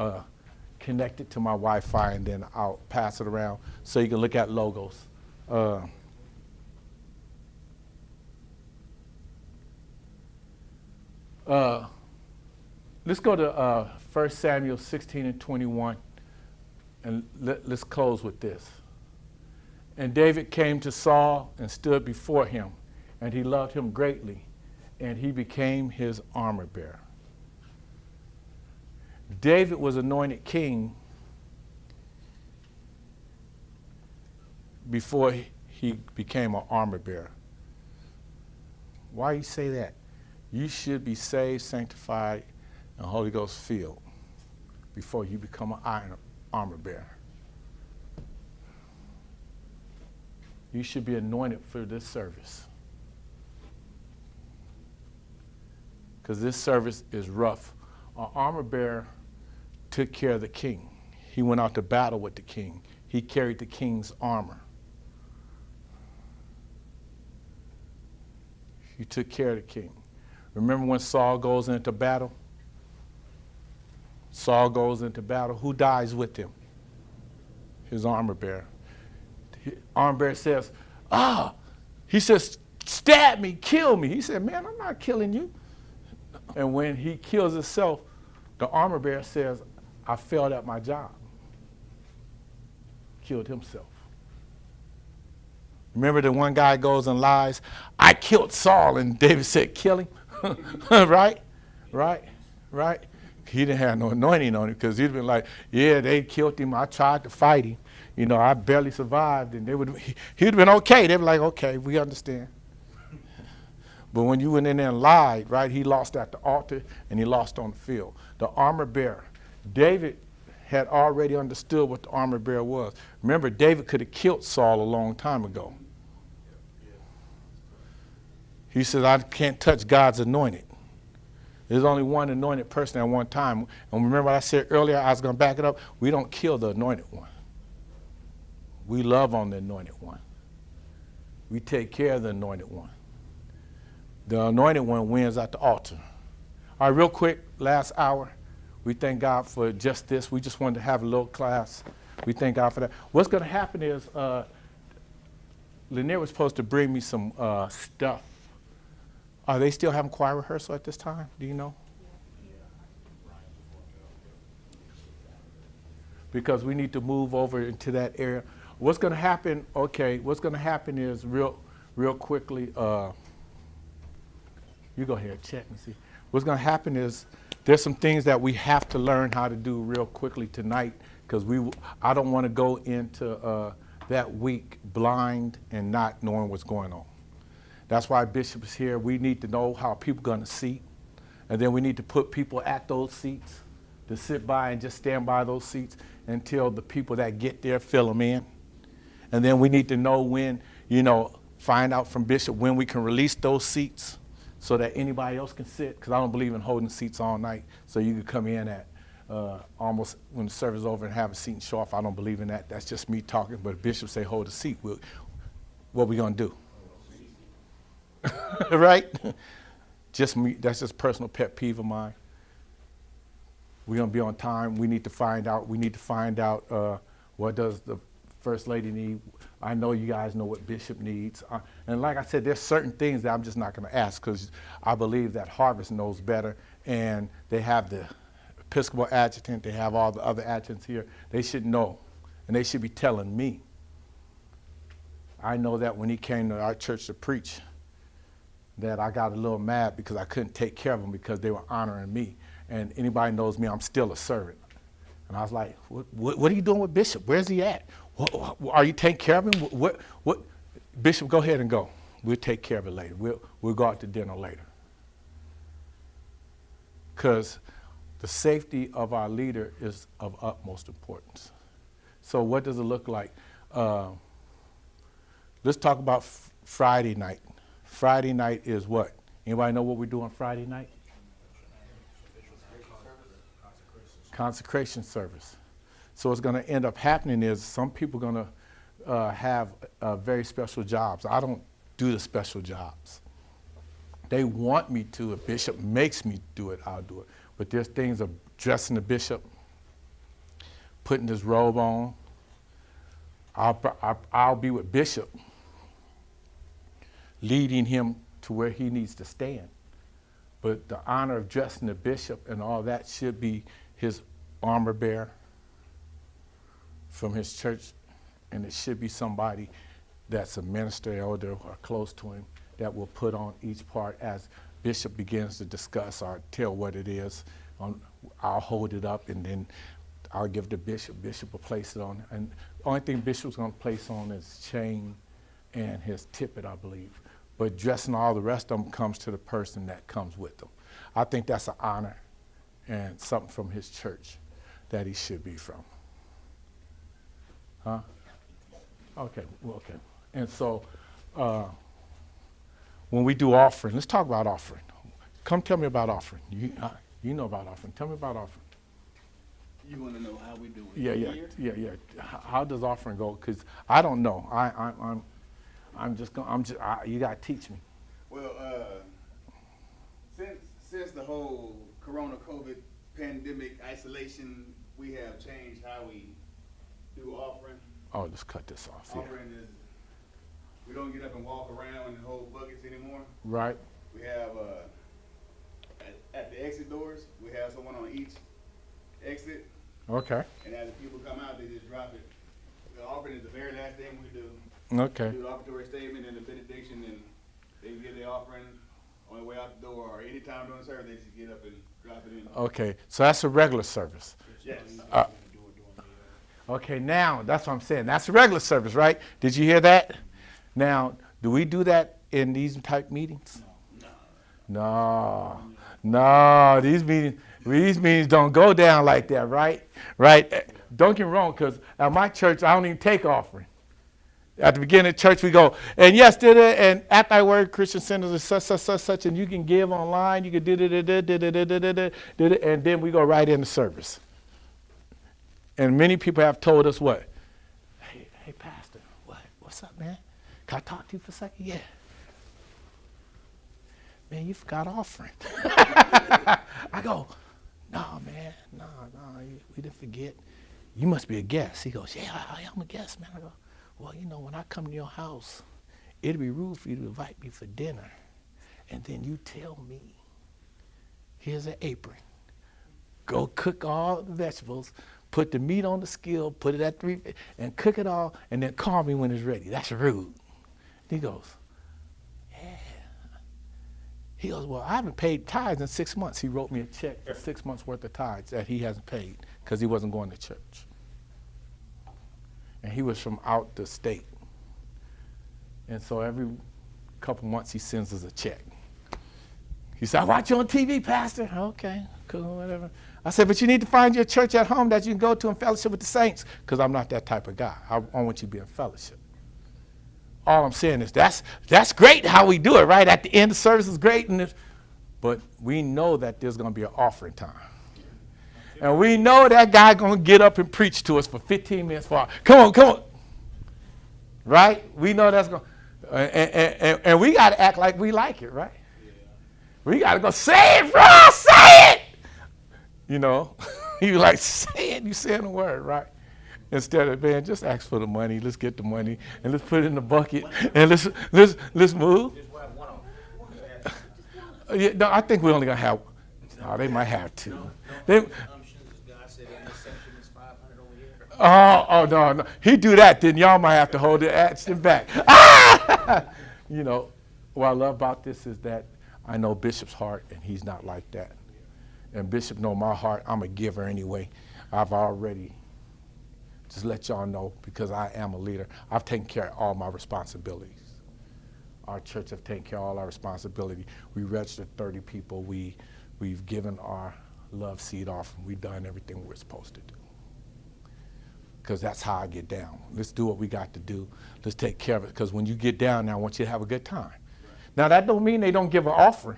S1: connect it to my Wi-Fi, and then I'll pass it around so you can look at logos. Let's go to 1 Samuel 16 and 21, and let's close with this. And David came to Saul and stood before him, and he loved him greatly, and he became his armor bearer. David was anointed king before he became an armor bearer. Why you say that? You should be saved, sanctified, and Holy Ghost filled before you become an armor bearer. You should be anointed for this service, because this service is rough. An armor bearer took care of the king. He went out to battle with the king. He carried the king's armor. He took care of the king. Remember when Saul goes into battle? Saul goes into battle. Who dies with him? His armor bearer. The armor bearer says, he says, stab me, kill me. He said, man, I'm not killing you. And when he kills himself, the armor bearer says, I failed at my job. Killed himself. Remember the one guy goes and lies, I killed Saul, and David said, kill him. Right? He didn't have no anointing on him, because he'd been like, yeah, they killed him. I tried to fight him. You know, I barely survived, and he'd have been okay. They'd be like, okay, we understand. But when you went in there and lied, right, he lost at the altar and he lost on the field. The armor bearer. David had already understood what the armor bearer was. Remember, David could have killed Saul a long time ago. He said, I can't touch God's anointed. There's only one anointed person at one time. And remember what I said earlier, I was going to back it up. We don't kill the anointed one. We love on the anointed one. We take care of the anointed one. The anointed one wins at the altar. All right, real quick, last hour. We thank God for just this. We just wanted to have a little class. We thank God for that. What's going to happen is Lanier was supposed to bring me some stuff Are they still having choir rehearsal at this time? Do you know? Because we need to move over into that area. What's going to happen? Okay, what's going to happen is real quickly. You go ahead, check and see. What's going to happen is there's some things that we have to learn how to do real quickly tonight, because I don't want to go into that week blind and not knowing what's going on. That's why Bishop is here. We need to know how people are going to seat, and then we need to put people at those seats to sit by and just stand by those seats until the people that get there fill them in. And then we need to know when, find out from Bishop when we can release those seats so that anybody else can sit, because I don't believe in holding seats all night. So you could come in at almost when the service is over and have a seat and show off. I don't believe in that. That's just me talking. But if Bishop say hold a seat, what are we going to do? Right? Just me. That's just personal pet peeve of mine. We're going to be on time. We need to find out. What does the First Lady need. I know you guys know what Bishop needs. And like I said, there's certain things that I'm just not going to ask, because I believe that Harvest knows better, and they have the Episcopal Adjutant, they have all the other adjutants here. They should know, and they should be telling me. I know that when he came to our church to preach, that I got a little mad because I couldn't take care of them because they were honoring me. And anybody knows me, I'm still a servant. And I was like, what are you doing with Bishop? Where's he at? Are you taking care of him? What? Bishop, go ahead and go. We'll take care of it later. We'll go out to dinner later. Because the safety of our leader is of utmost importance. So what does it look like? Let's talk about Friday night. Friday night is what? Anybody know what we do on Friday night? Consecration service. So what's going to end up happening is some people are going to have very special jobs. I don't do the special jobs. They want me to. If Bishop makes me do it, I'll do it. But there's things of dressing the bishop, putting his robe on. I'll be with Bishop, leading him to where he needs to stand. But the honor of dressing the bishop and all that should be his armor bearer from his church, and it should be somebody that's a minister, elder, or close to him that will put on each part as Bishop begins to discuss or tell what it is. I'll hold it up, and then I'll give it to Bishop. Bishop will place it on. And the only thing Bishop's going to place on is chain and his tippet, I believe. But dressing all the rest of them comes to the person that comes with them. I think that's an honor and something from his church that he should be from. Huh? Okay, well, okay. And so when we do offering, let's talk about offering. Come tell me about offering. You know about offering. Tell me about offering.
S2: You want to know how we do it?
S1: Yeah. How does offering go? Because I don't know. You gotta teach me.
S2: Well, since the whole Corona COVID pandemic isolation, we have changed how we do offering.
S1: Oh, let's cut this off.
S2: Offering is, we don't get up and walk around and hold buckets anymore.
S1: Right.
S2: We have at the exit doors, we have someone on each exit.
S1: Okay.
S2: And as the people come out, they just drop it. The offering is the very last thing we do.
S1: Okay.
S2: Do the offertory statement and the benediction, and they give their offering on the way out the door, or any time during the service, they just get up and drop it in.
S1: Okay, so that's a regular service.
S2: Yes.
S1: Okay, now that's what I'm saying. That's a regular service, right? Did you hear that? Now, do we do that in these type meetings? No. These meetings don't go down like that, right? Right? Don't get me wrong, because at my church, I don't even take offering. At the beginning of church, we go, and yes, and at thy word, Christian centers is such, and you can give online, you can and then we go right into service. And many people have told us what? Hey, Pastor, what's up, man? Can I talk to you for a second? Yeah. Man, you forgot offering. I go, no, man, no, we didn't forget. You must be a guest. He goes, yeah, I'm a guest, man. I go, well, when I come to your house, it'd be rude for you to invite me for dinner And then you tell me, here's an apron. Go cook all the vegetables, put the meat on the skillet, put it at 3, and cook it all, and then call me when it's ready. That's rude. He goes, yeah. He goes, well, I haven't paid tithes in 6 months. He wrote me a check for 6 months worth of tithes that he hasn't paid because he wasn't going to church. And he was from out the state. And so every couple months he sends us a check. He said, I watch you on TV, Pastor. Okay, cool, whatever. I said, but you need to find your church at home that you can go to and fellowship with the saints, because I'm not that type of guy. I want you to be in fellowship. All I'm saying is that's great how we do it, right? At the end, the service is great, but we know that there's going to be an offering time. And we know that guy going to get up and preach to us for 15 minutes. Come on. Right? We know that's going to, and we got to act like we like it, right? We got to go, say it, bro, say it. You know, you like, say it, you saying the word, right? Instead of, man, just ask for the money. Let's get the money and let's put it in the bucket and let's move. Yeah, no, I think we're only going to have, they might have 2. No. He do that, then y'all might have to hold the action back. You know, what I love about this is that I know Bishop's heart, and he's not like that. And Bishop know my heart. I'm a giver anyway. I've already just let y'all know, because I am a leader. I've taken care of all my responsibilities. Our church have taken care of all our responsibility. We registered 30 people. We've given our love seed off, and we've done everything we're supposed to do. Because that's how I get down. Let's do what we got to do. Let's take care of it. Because when you get down now, I want you to have a good time. Now, that don't mean they don't give an offering.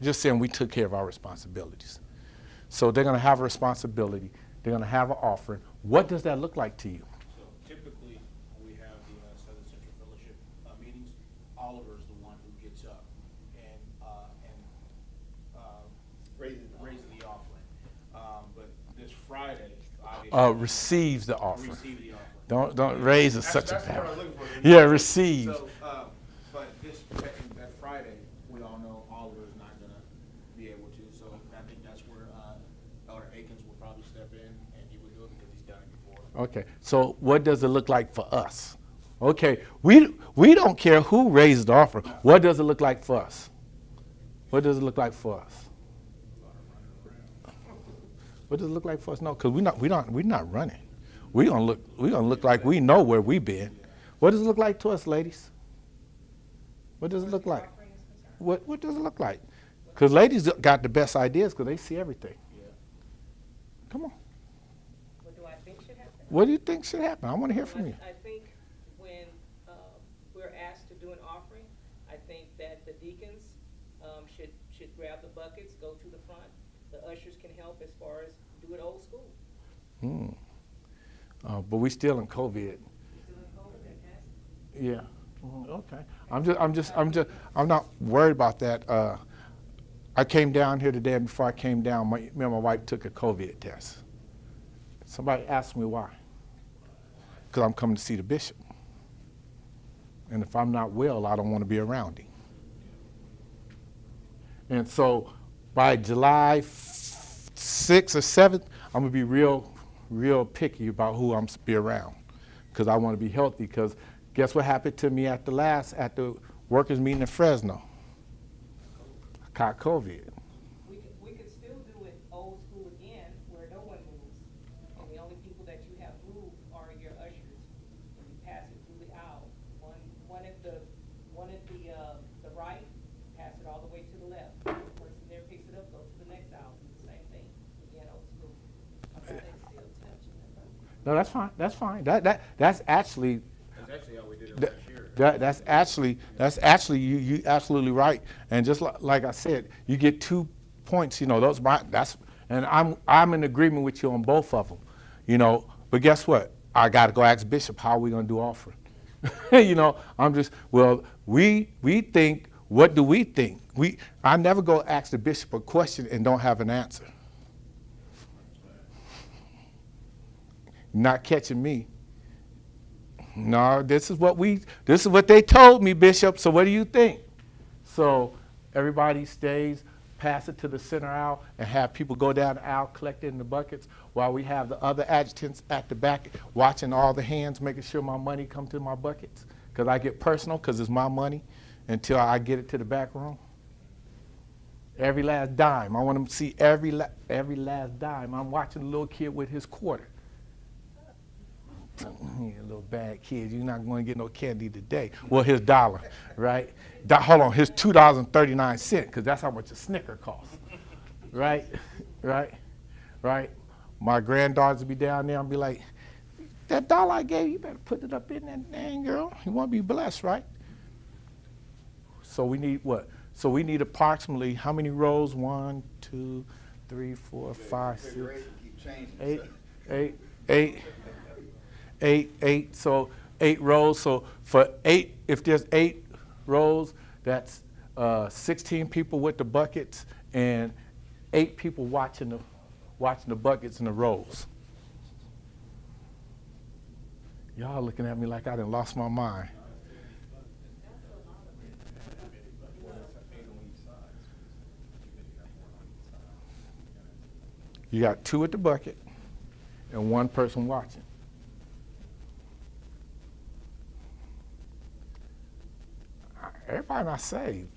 S1: Just saying we took care of our responsibilities. So they're going to have a responsibility. They're going to have an offering. What does that look like to you?
S3: So typically, when we have the Southern Central Fellowship meetings, Oliver is the one who gets up and raises the offering. But this Friday, obviously,
S1: receives the offering.
S3: Receive the offering.
S1: Don't raise is such a
S3: power.
S1: Yeah, receive.
S3: So, but that Friday, we all know Oliver is not going to be able to. So I think that's where Elder Akins will probably step in, and he would do it because he's done it before.
S1: Okay, so what does it look like for us? Okay, we don't care who raises the offering. What does it look like for us? What does it look like for us? What does it look like for us? No, because we're not running. We're gonna look like we know where we've been. What does it look like to us, ladies? What does it look like? What does it look like? Because ladies got the best ideas because they see everything. Come on.
S4: What do I think should happen?
S1: What do you think should happen? I want to hear from you.
S4: I think when we're asked to do an offering, I think that the deacons should grab the buckets, go to the front. The ushers can help as far as do it old school.
S1: But we still in COVID.
S4: Still in COVID,
S1: Yeah. Okay. I'm not worried about that. I came down here today, and before I came down, me and my wife took a COVID test. Somebody asked me why. Because I'm coming to see the bishop. And if I'm not well, I don't want to be around him. And so by July 6th or 7th, I'm going to be real picky about who I'm to be around, because I want to be healthy. Because guess what happened to me at the workers meeting in Fresno? I caught COVID.
S4: We could still do it old school again, where no one moves, and the only people that you have move are your ushers, and you pass it through the aisle. One at the right, pass it all the way to the left. The person there picks it up, goes to the next aisle, do the same thing. Again, old school.
S1: No, that's fine. That's fine. That's actually.
S3: That's actually how we did it last year.
S1: That's actually you absolutely right. And just like I said, you get 2 points. You know, and I'm in agreement with you on both of them. You know, but guess what? I got to go ask Bishop how we gonna do offering. You know, we think. What do we think? I never go ask the bishop a question and don't have an answer. Not catching me. No, this is what they told me, Bishop. So what do you think? So everybody stays, pass it to the center aisle, and have people go down the aisle collecting the buckets while we have the other adjutants at the back watching all the hands, making sure my money come to my buckets. Because I get personal, because it's my money, until I get it to the back room. Every last dime. I want them to see every last dime. I'm watching a little kid with his quarter. You little bad kid, you're not going to get no candy today. Well, his dollar, right? Hold on, his $2.39, because that's how much a Snicker costs. Right? Right? Right? My granddaughters will be down there and be like, that dollar I gave you, you better put it up in that thing, girl. You want to be blessed, right? So we need what? So we need approximately how many rows? 1, 2, 3, 4, 5, 6, 8. So 8 rows. So for 8, if there's 8 rows, that's 16 people with the buckets and 8 people watching the buckets and the rows. Y'all looking at me like I done lost my mind. You got 2 at the bucket and 1 person watching. Everybody not saved.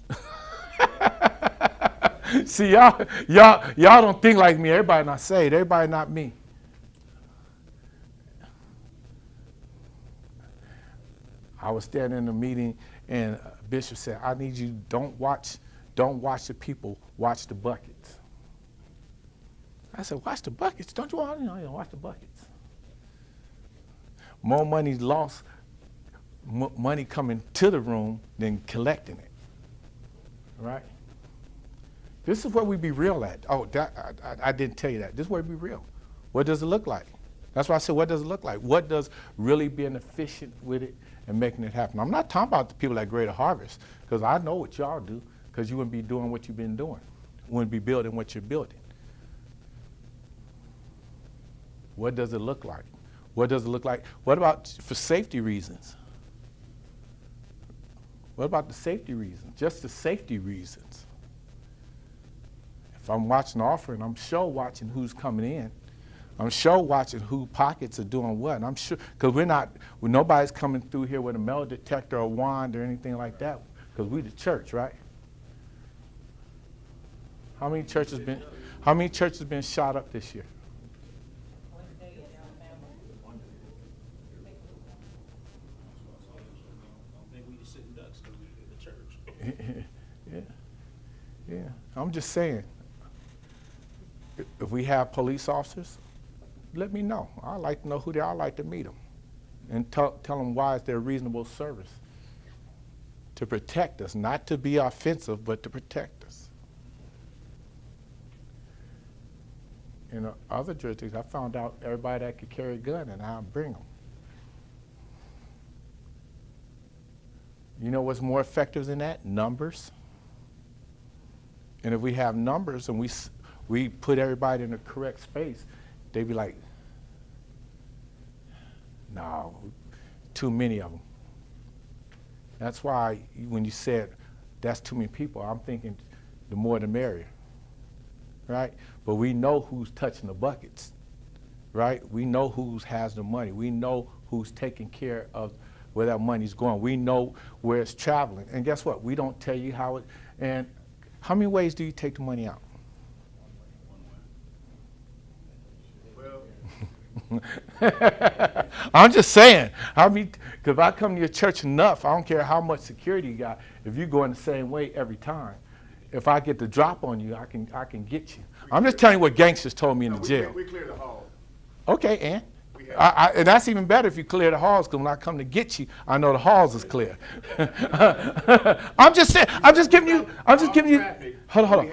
S1: See, y'all don't think like me. Everybody not saved. Everybody not me. I was standing in a meeting and Bishop said, I need you, don't watch the people, watch the buckets. I said, watch the buckets? Don't you want to watch the buckets? More money lost, money coming to the room than collecting it, right? This is where we be real at. Oh, I didn't tell you that. This is where we be real. What does it look like? That's why I said, what does it look like? What does really being efficient with it and making it happen? I'm not talking about the people at Greater Harvest, because I know what y'all do, because you wouldn't be doing what you've been doing. You wouldn't be building what you're building. What does it look like? What does it look like? What about for safety reasons? What about the safety reasons? Just the safety reasons. If I'm watching the offering, I'm sure watching who's coming in. I'm sure watching who pockets are doing what. And I'm sure, because nobody's coming through here with a metal detector or wand or anything like that, because we the church, right? How many churches been shot up this year? Yeah. I'm just saying, if we have police officers, let me know. I'd like to know who they are. I'd like to meet them and tell them why it's their reasonable service to protect us, not to be offensive, but to protect us. In other jurisdictions, I found out everybody that could carry a gun, and I'll bring them. You know what's more effective than that? Numbers. And if we have numbers and we put everybody in the correct space, they'd be like, no, too many of them. That's why when you said that's too many people, I'm thinking the more the merrier, right? But we know who's touching the buckets, right? We know who has the money. We know who's taking care of where that money's going. We know where it's traveling. And guess what? We don't tell you how it, and how many ways do you take the money out? I'm just saying, because if I come to your church enough, I don't care how much security you got, if you go in the same way every time, if I get the drop on you, I can get you. I'm just telling you what gangsters told me in the jail.
S2: We clear the hall.
S1: Okay, and? And that's even better if you clear the halls, because when I come to get you, I know the halls is clear. I'm just saying, I'm just giving you, hold on.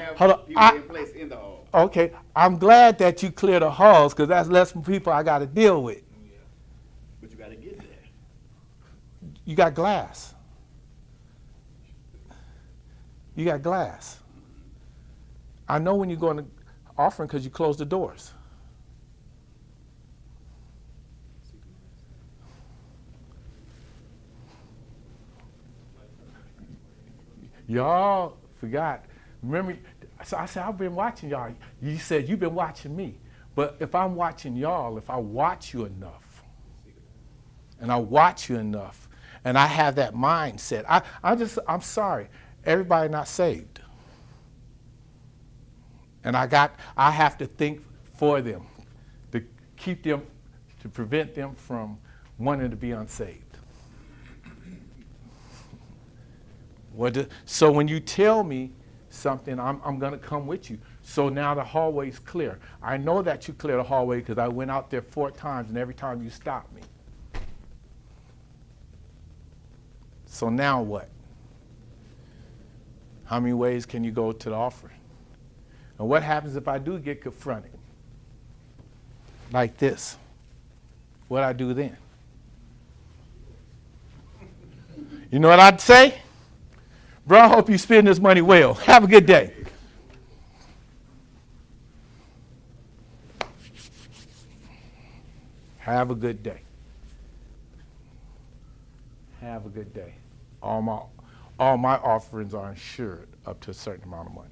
S2: In place in the hall.
S1: Okay, I'm glad that you clear the halls, because that's less people I got to deal with.
S2: Yeah. But you got to get there.
S1: You got glass. You got glass. I know when you go in the offering because you close the doors. Y'all forgot. Remember, so I said, I've been watching y'all. You said, you've been watching me. But if I'm watching y'all, if I watch you enough, and I watch you enough, and I have that mindset, I'm sorry, everybody not saved. And I have to think for them, to keep them, to prevent them from wanting to be unsaved. So when you tell me something, I'm going to come with you. So now the hallway's clear. I know that you clear the hallway because I went out there 4 times, and every time you stopped me. So now what? How many ways can you go to the offering? And what happens if I do get confronted? Like this. What I do then? You know what I'd say? Bro, I hope you spend this money well. Have a good day. Have a good day. Have a good day. All my offerings are insured up to a certain amount of money.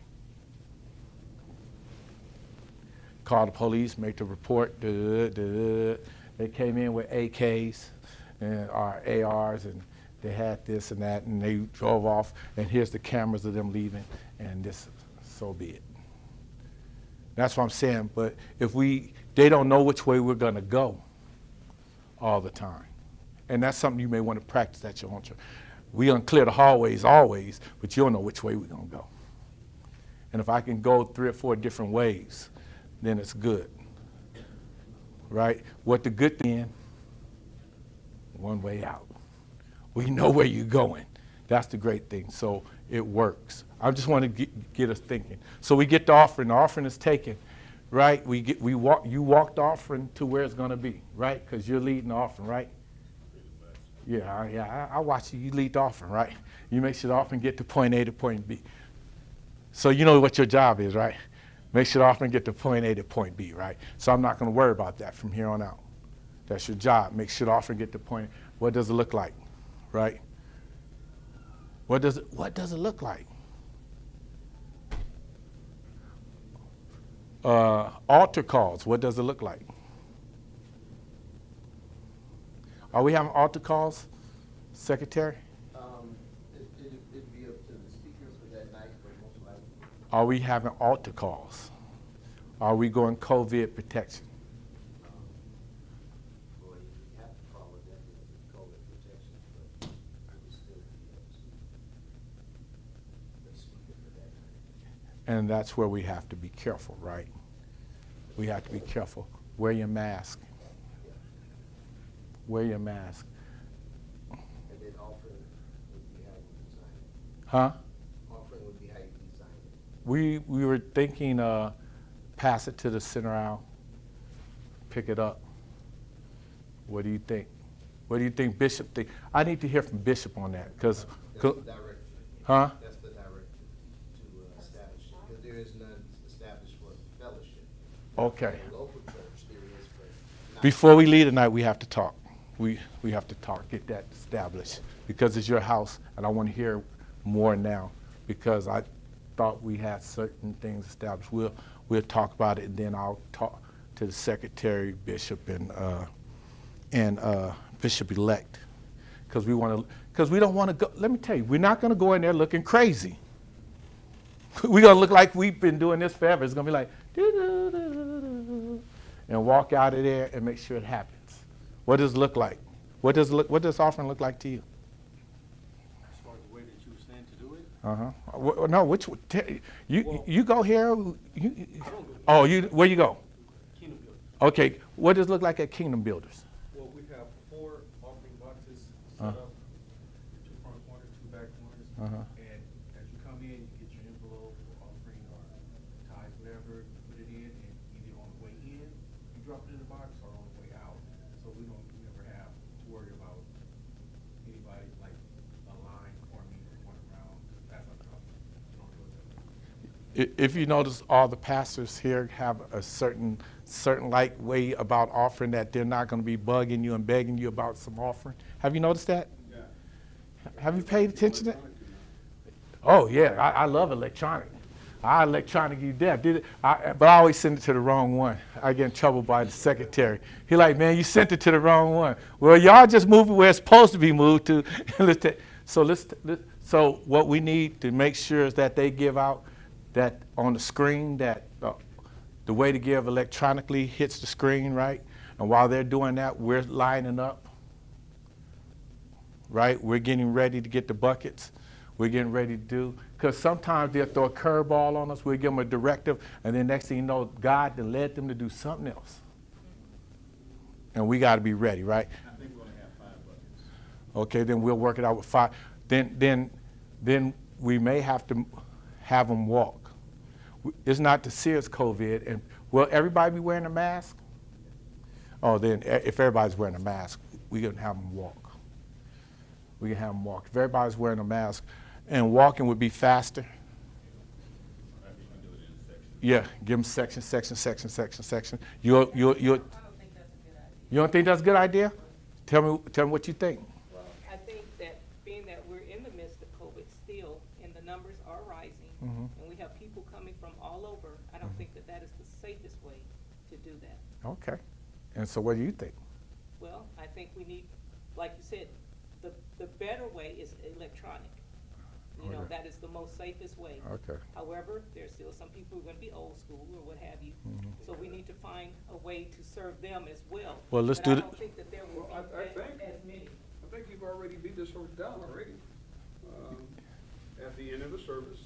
S1: Call the police, make the report. They came in with AKs and ARs, and they had this and that, and they drove off, and here's the cameras of them leaving, and this, so be it. That's what I'm saying. But if they don't know which way we're going to go all the time. And that's something you may want to practice at your own church. We're going to clear the hallways always, but you don't know which way we're going to go. And if I can go 3 or 4 different ways, then it's good. Right? What the good thing is, one way out. We know where you're going. That's the great thing. So it works. I just want to get us thinking. So we get the offering. The offering is taken, right? You walk the offering to where it's going to be, right? Because you're leading the offering, right? Yeah. I watch you. You lead the offering, right? You make sure the offering get to point A to point B. So you know what your job is, right? Make sure the offering get to point A to point B, right? So I'm not going to worry about that from here on out. That's your job. Make sure the offering get to point. What does it look like? Right? What does it look like? Altar calls. What does it look like? Are we having altar calls, Secretary?
S5: It'd be up to the speaker for that night, but most likely.
S1: Are we having altar calls? Are we going COVID protection?
S5: Well, you have to follow that with COVID protection, but it would still be up to the speaker for that night.
S1: And that's where we have to be careful, right? We have to be careful. Wear your mask. Wear your mask.
S5: And then offering would be how you design it.
S1: Huh?
S5: Offering would be how you design it.
S1: We were thinking pass it to the center aisle, pick it up. What do you think? What do you think Bishop think? I need to hear from Bishop on that, because.
S5: That's the directive.
S1: Huh?
S5: That's the directive to establish, because there is none established for fellowship.
S1: Okay.
S5: In a local church, there is, but not.
S1: Before we leave tonight, we have to talk. We have to talk, get that established, because it's your house, and I want to hear more now, because I thought we had certain things established. We'll talk about it, and then I'll talk to the Secretary, Bishop, and Bishop-elect, because we don't want to go. Let me tell you, we're not going to go in there looking crazy. We're going to look like we've been doing this forever. It's going to be like, and walk out of there and make sure it happens. What does it look like? What does offering look like to you?
S3: As far as the way that you stand to do it,
S1: No, you go here. Where you go?
S6: Kingdom Builders.
S1: Okay, what does it look like at Kingdom Builders?
S6: Well, we have 4 offering boxes set up, 2 front corners, 2 back corners. And as you come in, you get your envelope, or offering, or tithe, whatever, you put it in, and either on the way in, you drop it in the box, or on the way out. So we never have to worry about anybody like a line forming or going around to pass out the offering. We don't do it that way.
S1: If you notice, all the pastors here have a certain like way about offering, that they're not going to be bugging you and begging you about some offering. Have you noticed that?
S2: Yeah.
S1: Have you paid attention to that? Oh yeah, I love electronic. I electronic you death. But I always send it to the wrong one. I get in trouble by the secretary. He like, man, you sent it to the wrong one. Well, y'all just move it where it's supposed to be moved to. So what we need to make sure is that they give out that on the screen that the way to give electronically hits the screen, right? And while they're doing that, we're lining up, right? We're getting ready to get the buckets. We're getting ready to do, because sometimes they'll throw a curveball on us, we'll give them a directive, and then next thing you know, God led them to do something else. And we got to be ready, right?
S3: I think we're gonna have 5 buckets.
S1: Okay, then we'll work it out with 5. Then we may have to have them walk. It's not the serious COVID, and will everybody be wearing a mask? Oh, then if everybody's wearing a mask, we can have them walk. We can have them walk. If everybody's wearing a mask, and walking would be faster. Yeah, give them section. You
S4: I don't think that's a good idea.
S1: don't think that's a good idea? Tell me what you think.
S4: I think that being that we're in the midst of COVID still, and the numbers are rising, and we have people coming from all over, I don't think that is the safest way to do that.
S1: Okay. And so what do you think?
S4: Well, I think we need, like you said, the better way is electronic. You know,
S1: Okay.
S4: that is the most safest way.
S1: Okay.
S4: However, there's still some people who are gonna be old school or what have you. So we need to find a way to serve them as well.
S1: Well, let's
S4: But
S1: do
S4: I
S1: the-
S4: don't think that there will
S7: Well, I
S4: be
S7: think-
S4: as many.
S7: I think you've already beat this horse down already. At the end of the service,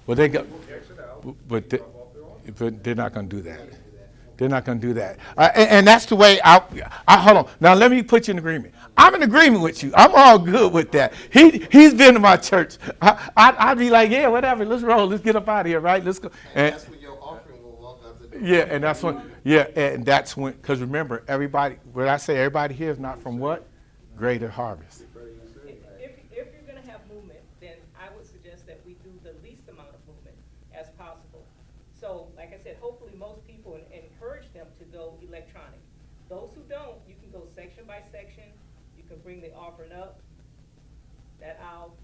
S1: Well, they got,
S7: we'll exit out,
S1: but they-
S7: drop off their arm.
S1: but they're not going to do that. They're not going to do that. And that's the way I hold on. Now, let me put you in agreement. I'm in agreement with you. I'm all good with that. He's been to my church. I'd be like, yeah, whatever. Let's roll. Let's get up out of here, right? Let's go.
S5: And that's when your offering will walk out the door.
S1: Yeah, and that's when, because remember, everybody, when I say everybody here is not from what? Greater Harvest.
S4: If you're gonna have movement, then I would suggest that we do the least amount of movement as possible. So, like I said, hopefully most people encourage them to go electronic. Those who don't, you can go section by section, you can bring the offering up, that aisle,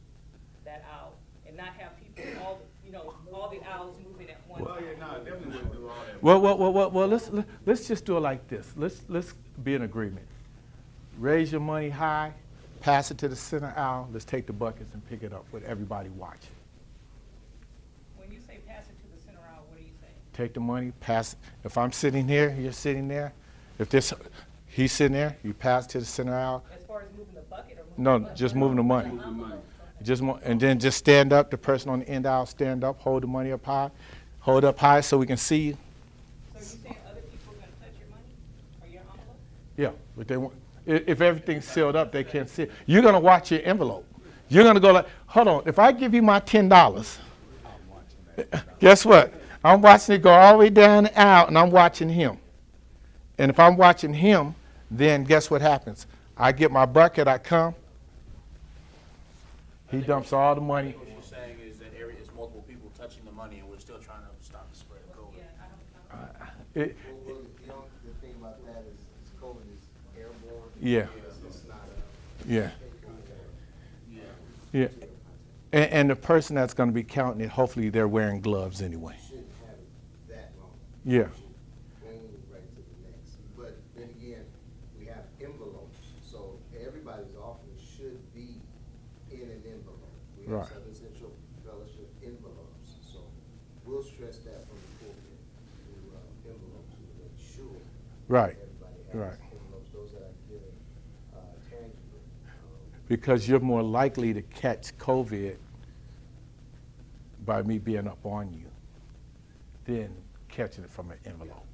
S4: and not have people all the aisles moving at one
S2: Well,
S4: time.
S2: yeah, no, definitely wouldn't do all that.
S1: Well, let's just do it like this. Let's be in agreement. Raise your money high, pass it to the center aisle. Let's take the buckets and pick it up with everybody watching.
S4: When you say pass it to the center aisle, what are you saying?
S1: Take the money, pass it. If I'm sitting here, you're sitting there. If he's sitting there, you pass to the center aisle.
S4: As far as moving the bucket or moving the
S1: No,
S4: money?
S1: just moving the money. And then just stand up. The person on the end aisle stand up, hold the money up high, hold up high so we can see you.
S4: So you're saying other people are gonna touch your money or your envelope?
S1: Yeah, but they want. If everything's sealed up, they can't see it. You're gonna watch your envelope. You're gonna go like, hold on. If I give you my $10, guess what? I'm watching it go all the way down the aisle, and I'm watching him. And if I'm watching him, then guess what happens? I get my bucket. I come. He dumps all the money.
S3: What you're saying is that it's multiple people touching the money, and we're still trying to stop the spread of COVID.
S4: Yeah, I don't.
S1: It,
S5: Well, the thing about that is COVID is airborne.
S1: yeah,
S5: It's not
S1: yeah, yeah. And the person that's going to be counting it, hopefully they're wearing gloves anyway.
S5: shouldn't have it that long.
S1: Yeah.
S5: Going right to the next. But then again, we have envelopes, so everybody's offering should be in an envelope. We
S1: Right.
S5: have Southern Central Fellowship envelopes, so we'll stress that from the pulpit to envelopes to make sure
S1: Right,
S5: everybody
S1: right.
S5: has envelopes, those that are given tangibly.
S1: Because you're more likely to catch COVID by me being up on you than catching it from an envelope.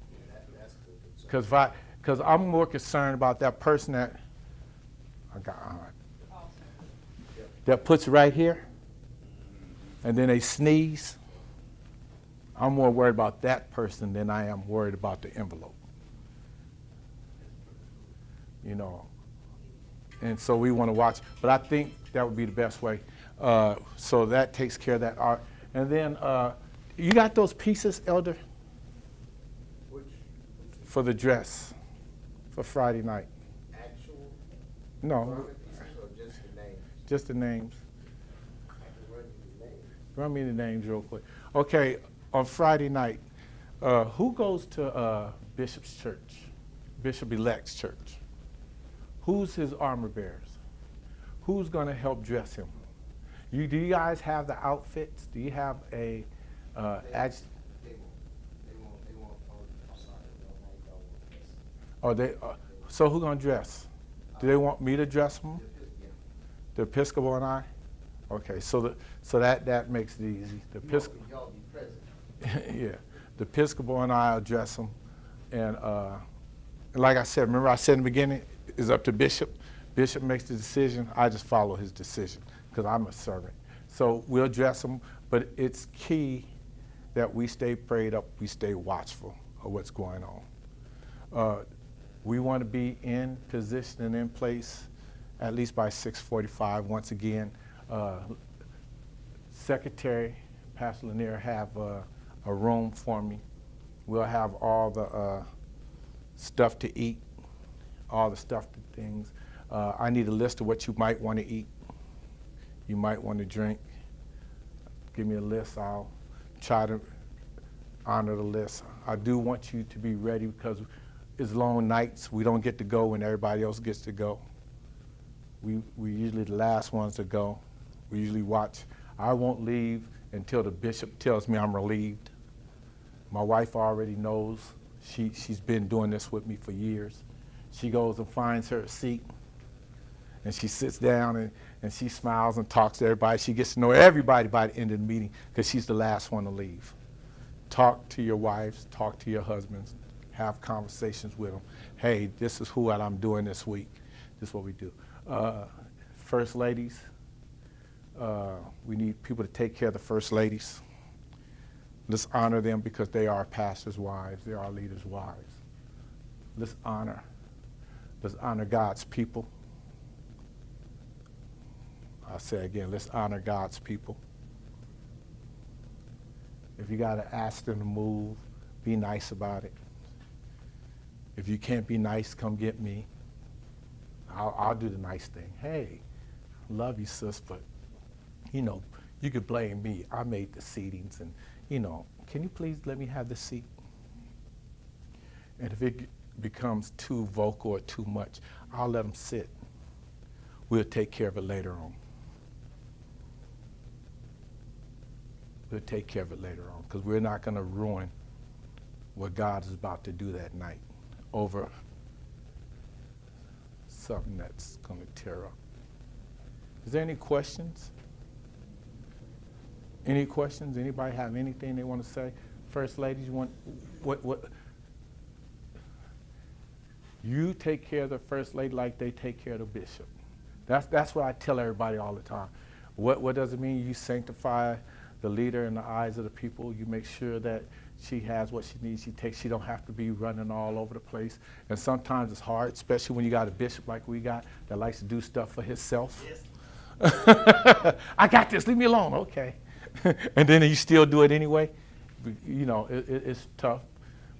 S5: That's the concern.
S1: Because I'm more concerned about that person that that puts it right here, and then they sneeze. I'm more worried about that person than I am worried about the envelope. You know, and so we want to watch. But I think that would be the best way. So that takes care of that art. And then you got those pieces, Elder,
S5: Which
S1: for the dress for Friday night?
S5: actual
S1: No,
S5: garment pieces or just the names?
S1: just the names.
S5: I can
S1: Run me the names real quick. Okay, on Friday night, who goes to Bishop's church? Bishop-elect's church? Who's his armor bearers? Who's going to help dress him? Do you guys have the outfits? Do you have a
S5: They won't, I'm sorry, they won't
S1: so who's going to dress? Do they want me to dress them?
S5: yeah.
S1: The Episcopal and I? Okay, so that makes it easy. The Episcopal,
S5: Y'all be present.
S1: yeah, the Episcopal and I will dress them, and like I said, remember I said in the beginning, it's up to Bishop. Bishop makes the decision. I just follow his decision because I'm a servant. So we'll dress them, but it's key that we stay prayed up, we stay watchful of what's going on. We want to be in position and in place at least by 6:45. Once again, Secretary Pastor Lanier have a room for me. We'll have all the stuff to eat, all the stuff to things. I need a list of what you might want to eat, you might want to drink. Give me a list. I'll try to honor the list. I do want you to be ready because it's long nights. We don't get to go when everybody else gets to go. We usually the last ones to go. We usually watch. I won't leave until the bishop tells me I'm relieved. My wife already knows. She's been doing this with me for years. She goes and finds her a seat, and she sits down and she smiles and talks to everybody. She gets to know everybody by the end of the meeting because she's the last one to leave. Talk to your wives, talk to your husbands, have conversations with them. Hey, this is what I'm doing this week. This is what we do. First ladies, we need people to take care of the first ladies. Let's honor them because they are pastors' wives. They are leaders' wives. Let's honor God's people. I'll say again, let's honor God's people. If you got to ask them to move, be nice about it. If you can't be nice, come get me. I'll do the nice thing. Hey, love you, sis, but, you could blame me. I made the seatings, and, can you please let me have the seat? And if it becomes too vocal or too much, I'll let them sit. We'll take care of it later on. We'll take care of it later on because we're not going to ruin what God is about to do that night over something that's going to tear up. Is there any questions? Any questions? Anybody have anything they want to say? First ladies, you want what? You take care of the first lady like they take care of the bishop. That's what I tell everybody all the time. What does it mean? You sanctify the leader in the eyes of the people. You make sure that she has what she needs. She don't have to be running all over the place. And sometimes it's hard, especially when you got a bishop like we got that likes to do stuff for himself. Yes. I got this. Leave me alone. Okay. And then you still do it anyway. It's tough.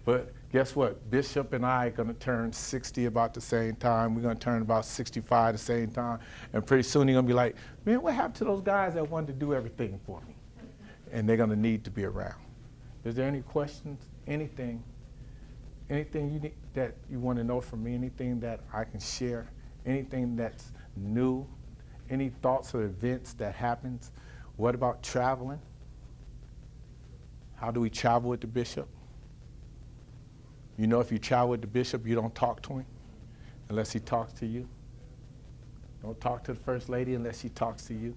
S1: But guess what? Bishop and I are going to turn 60 about the same time. We're going to turn about 65 the same time. And pretty soon you're going to be like, man, what happened to those guys that wanted to do everything for me? And they're going to need to be around. Is there any questions? Anything you need, that you want to know from me? Anything that I can share? Anything that's new? Any thoughts or events that happens? What about traveling? How do we travel with the bishop? If you travel with the bishop, you don't talk to him unless he talks to you. Don't talk to the first lady unless she talks to you.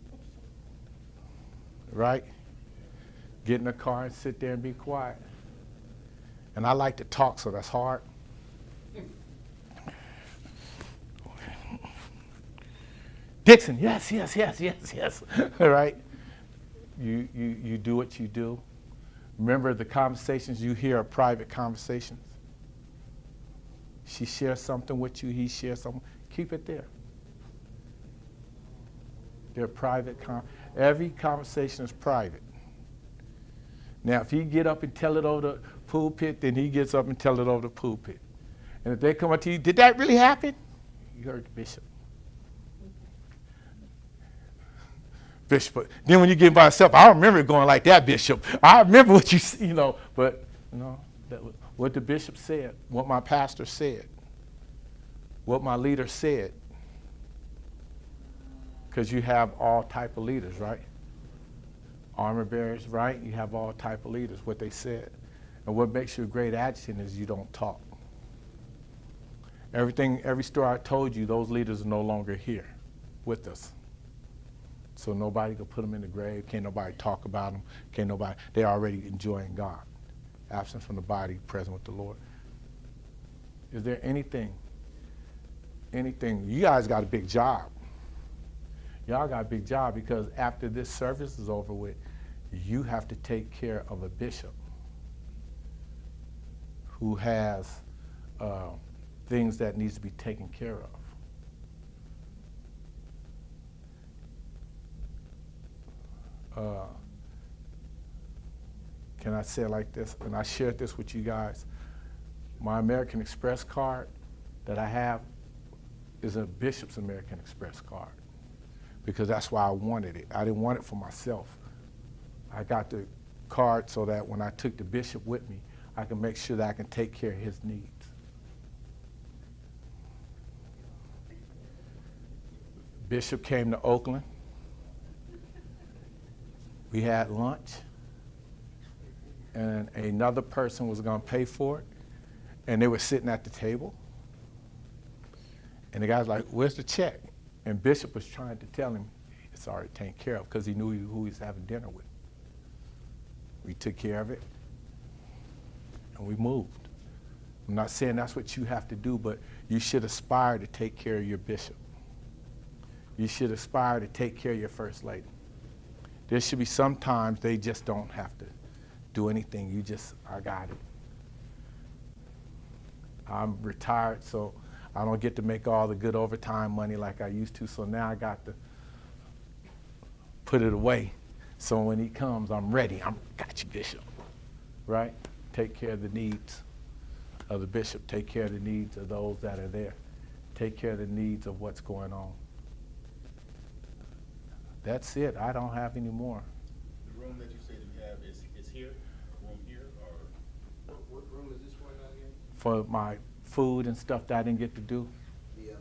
S1: Right? Get in the car and sit there and be quiet. And I like to talk, so that's hard. Dixon, yes. All right? You do what you do. Remember, the conversations you hear are private conversations. She shares something with you, he shares something. Keep it there. They're private. Every conversation is private. Now, if he get up and tell it over the pulpit, then he gets up and tell it over the pulpit. And if they come up to you, did that really happen? You heard the bishop. Bishop. Then when you get by yourself, I don't remember it going like that, Bishop. I remember what you know, but that was what the bishop said, what my pastor said, what my leader said. Because you have all type of leaders, right? Armor bearers, right? You have all type of leaders, what they said. And what makes you a great adjutant is you don't talk. Every story I told you, those leaders are no longer here with us. So nobody can put them in the grave. Can't nobody talk about them. Can't nobody. They're already enjoying God. Absent from the body, present with the Lord. Is there anything? You guys got a big job. Y'all got a big job because after this service is over with, you have to take care of a bishop who has things that needs to be taken care of. Can I say it like this? And I shared this with you guys. My American Express card that I have is a bishop's American Express card because that's why I wanted it. I didn't want it for myself. I got the card so that when I took the bishop with me, I can make sure that I can take care of his needs. Bishop came to Oakland. We had lunch, and another person was going to pay for it, and they were sitting at the table, and the guy's like, "Where's the check?" And Bishop was trying to tell him it's already taken care of because he knew who he was having dinner with. We took care of it, and we moved. I'm not saying that's what you have to do, but you should aspire to take care of your bishop. You should aspire to take care of your first lady. There should be sometimes they just don't have to do anything. I got it. I'm retired, so I don't get to make all the good overtime money like I used to, so now I got to put it away. So when he comes, I'm ready. Got you, Bishop. Right? Take care of the needs of the bishop. Take care of the needs of those that are there. Take care of the needs of what's going on. That's it. I don't have any more.
S2: The room that you said you have is here, a room here, or?
S5: What room is this one out here?
S1: For my food and stuff that I didn't get to do?
S5: The other.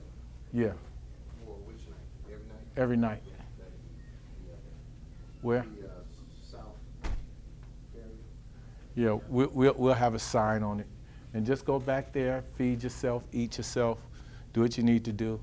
S1: Yeah,
S5: For which night? Every night?
S1: every night.
S5: Yeah.
S1: Where?
S5: The south area.
S1: Yeah, we'll have a sign on it. And just go back there, feed yourself, eat yourself, do what you need to do.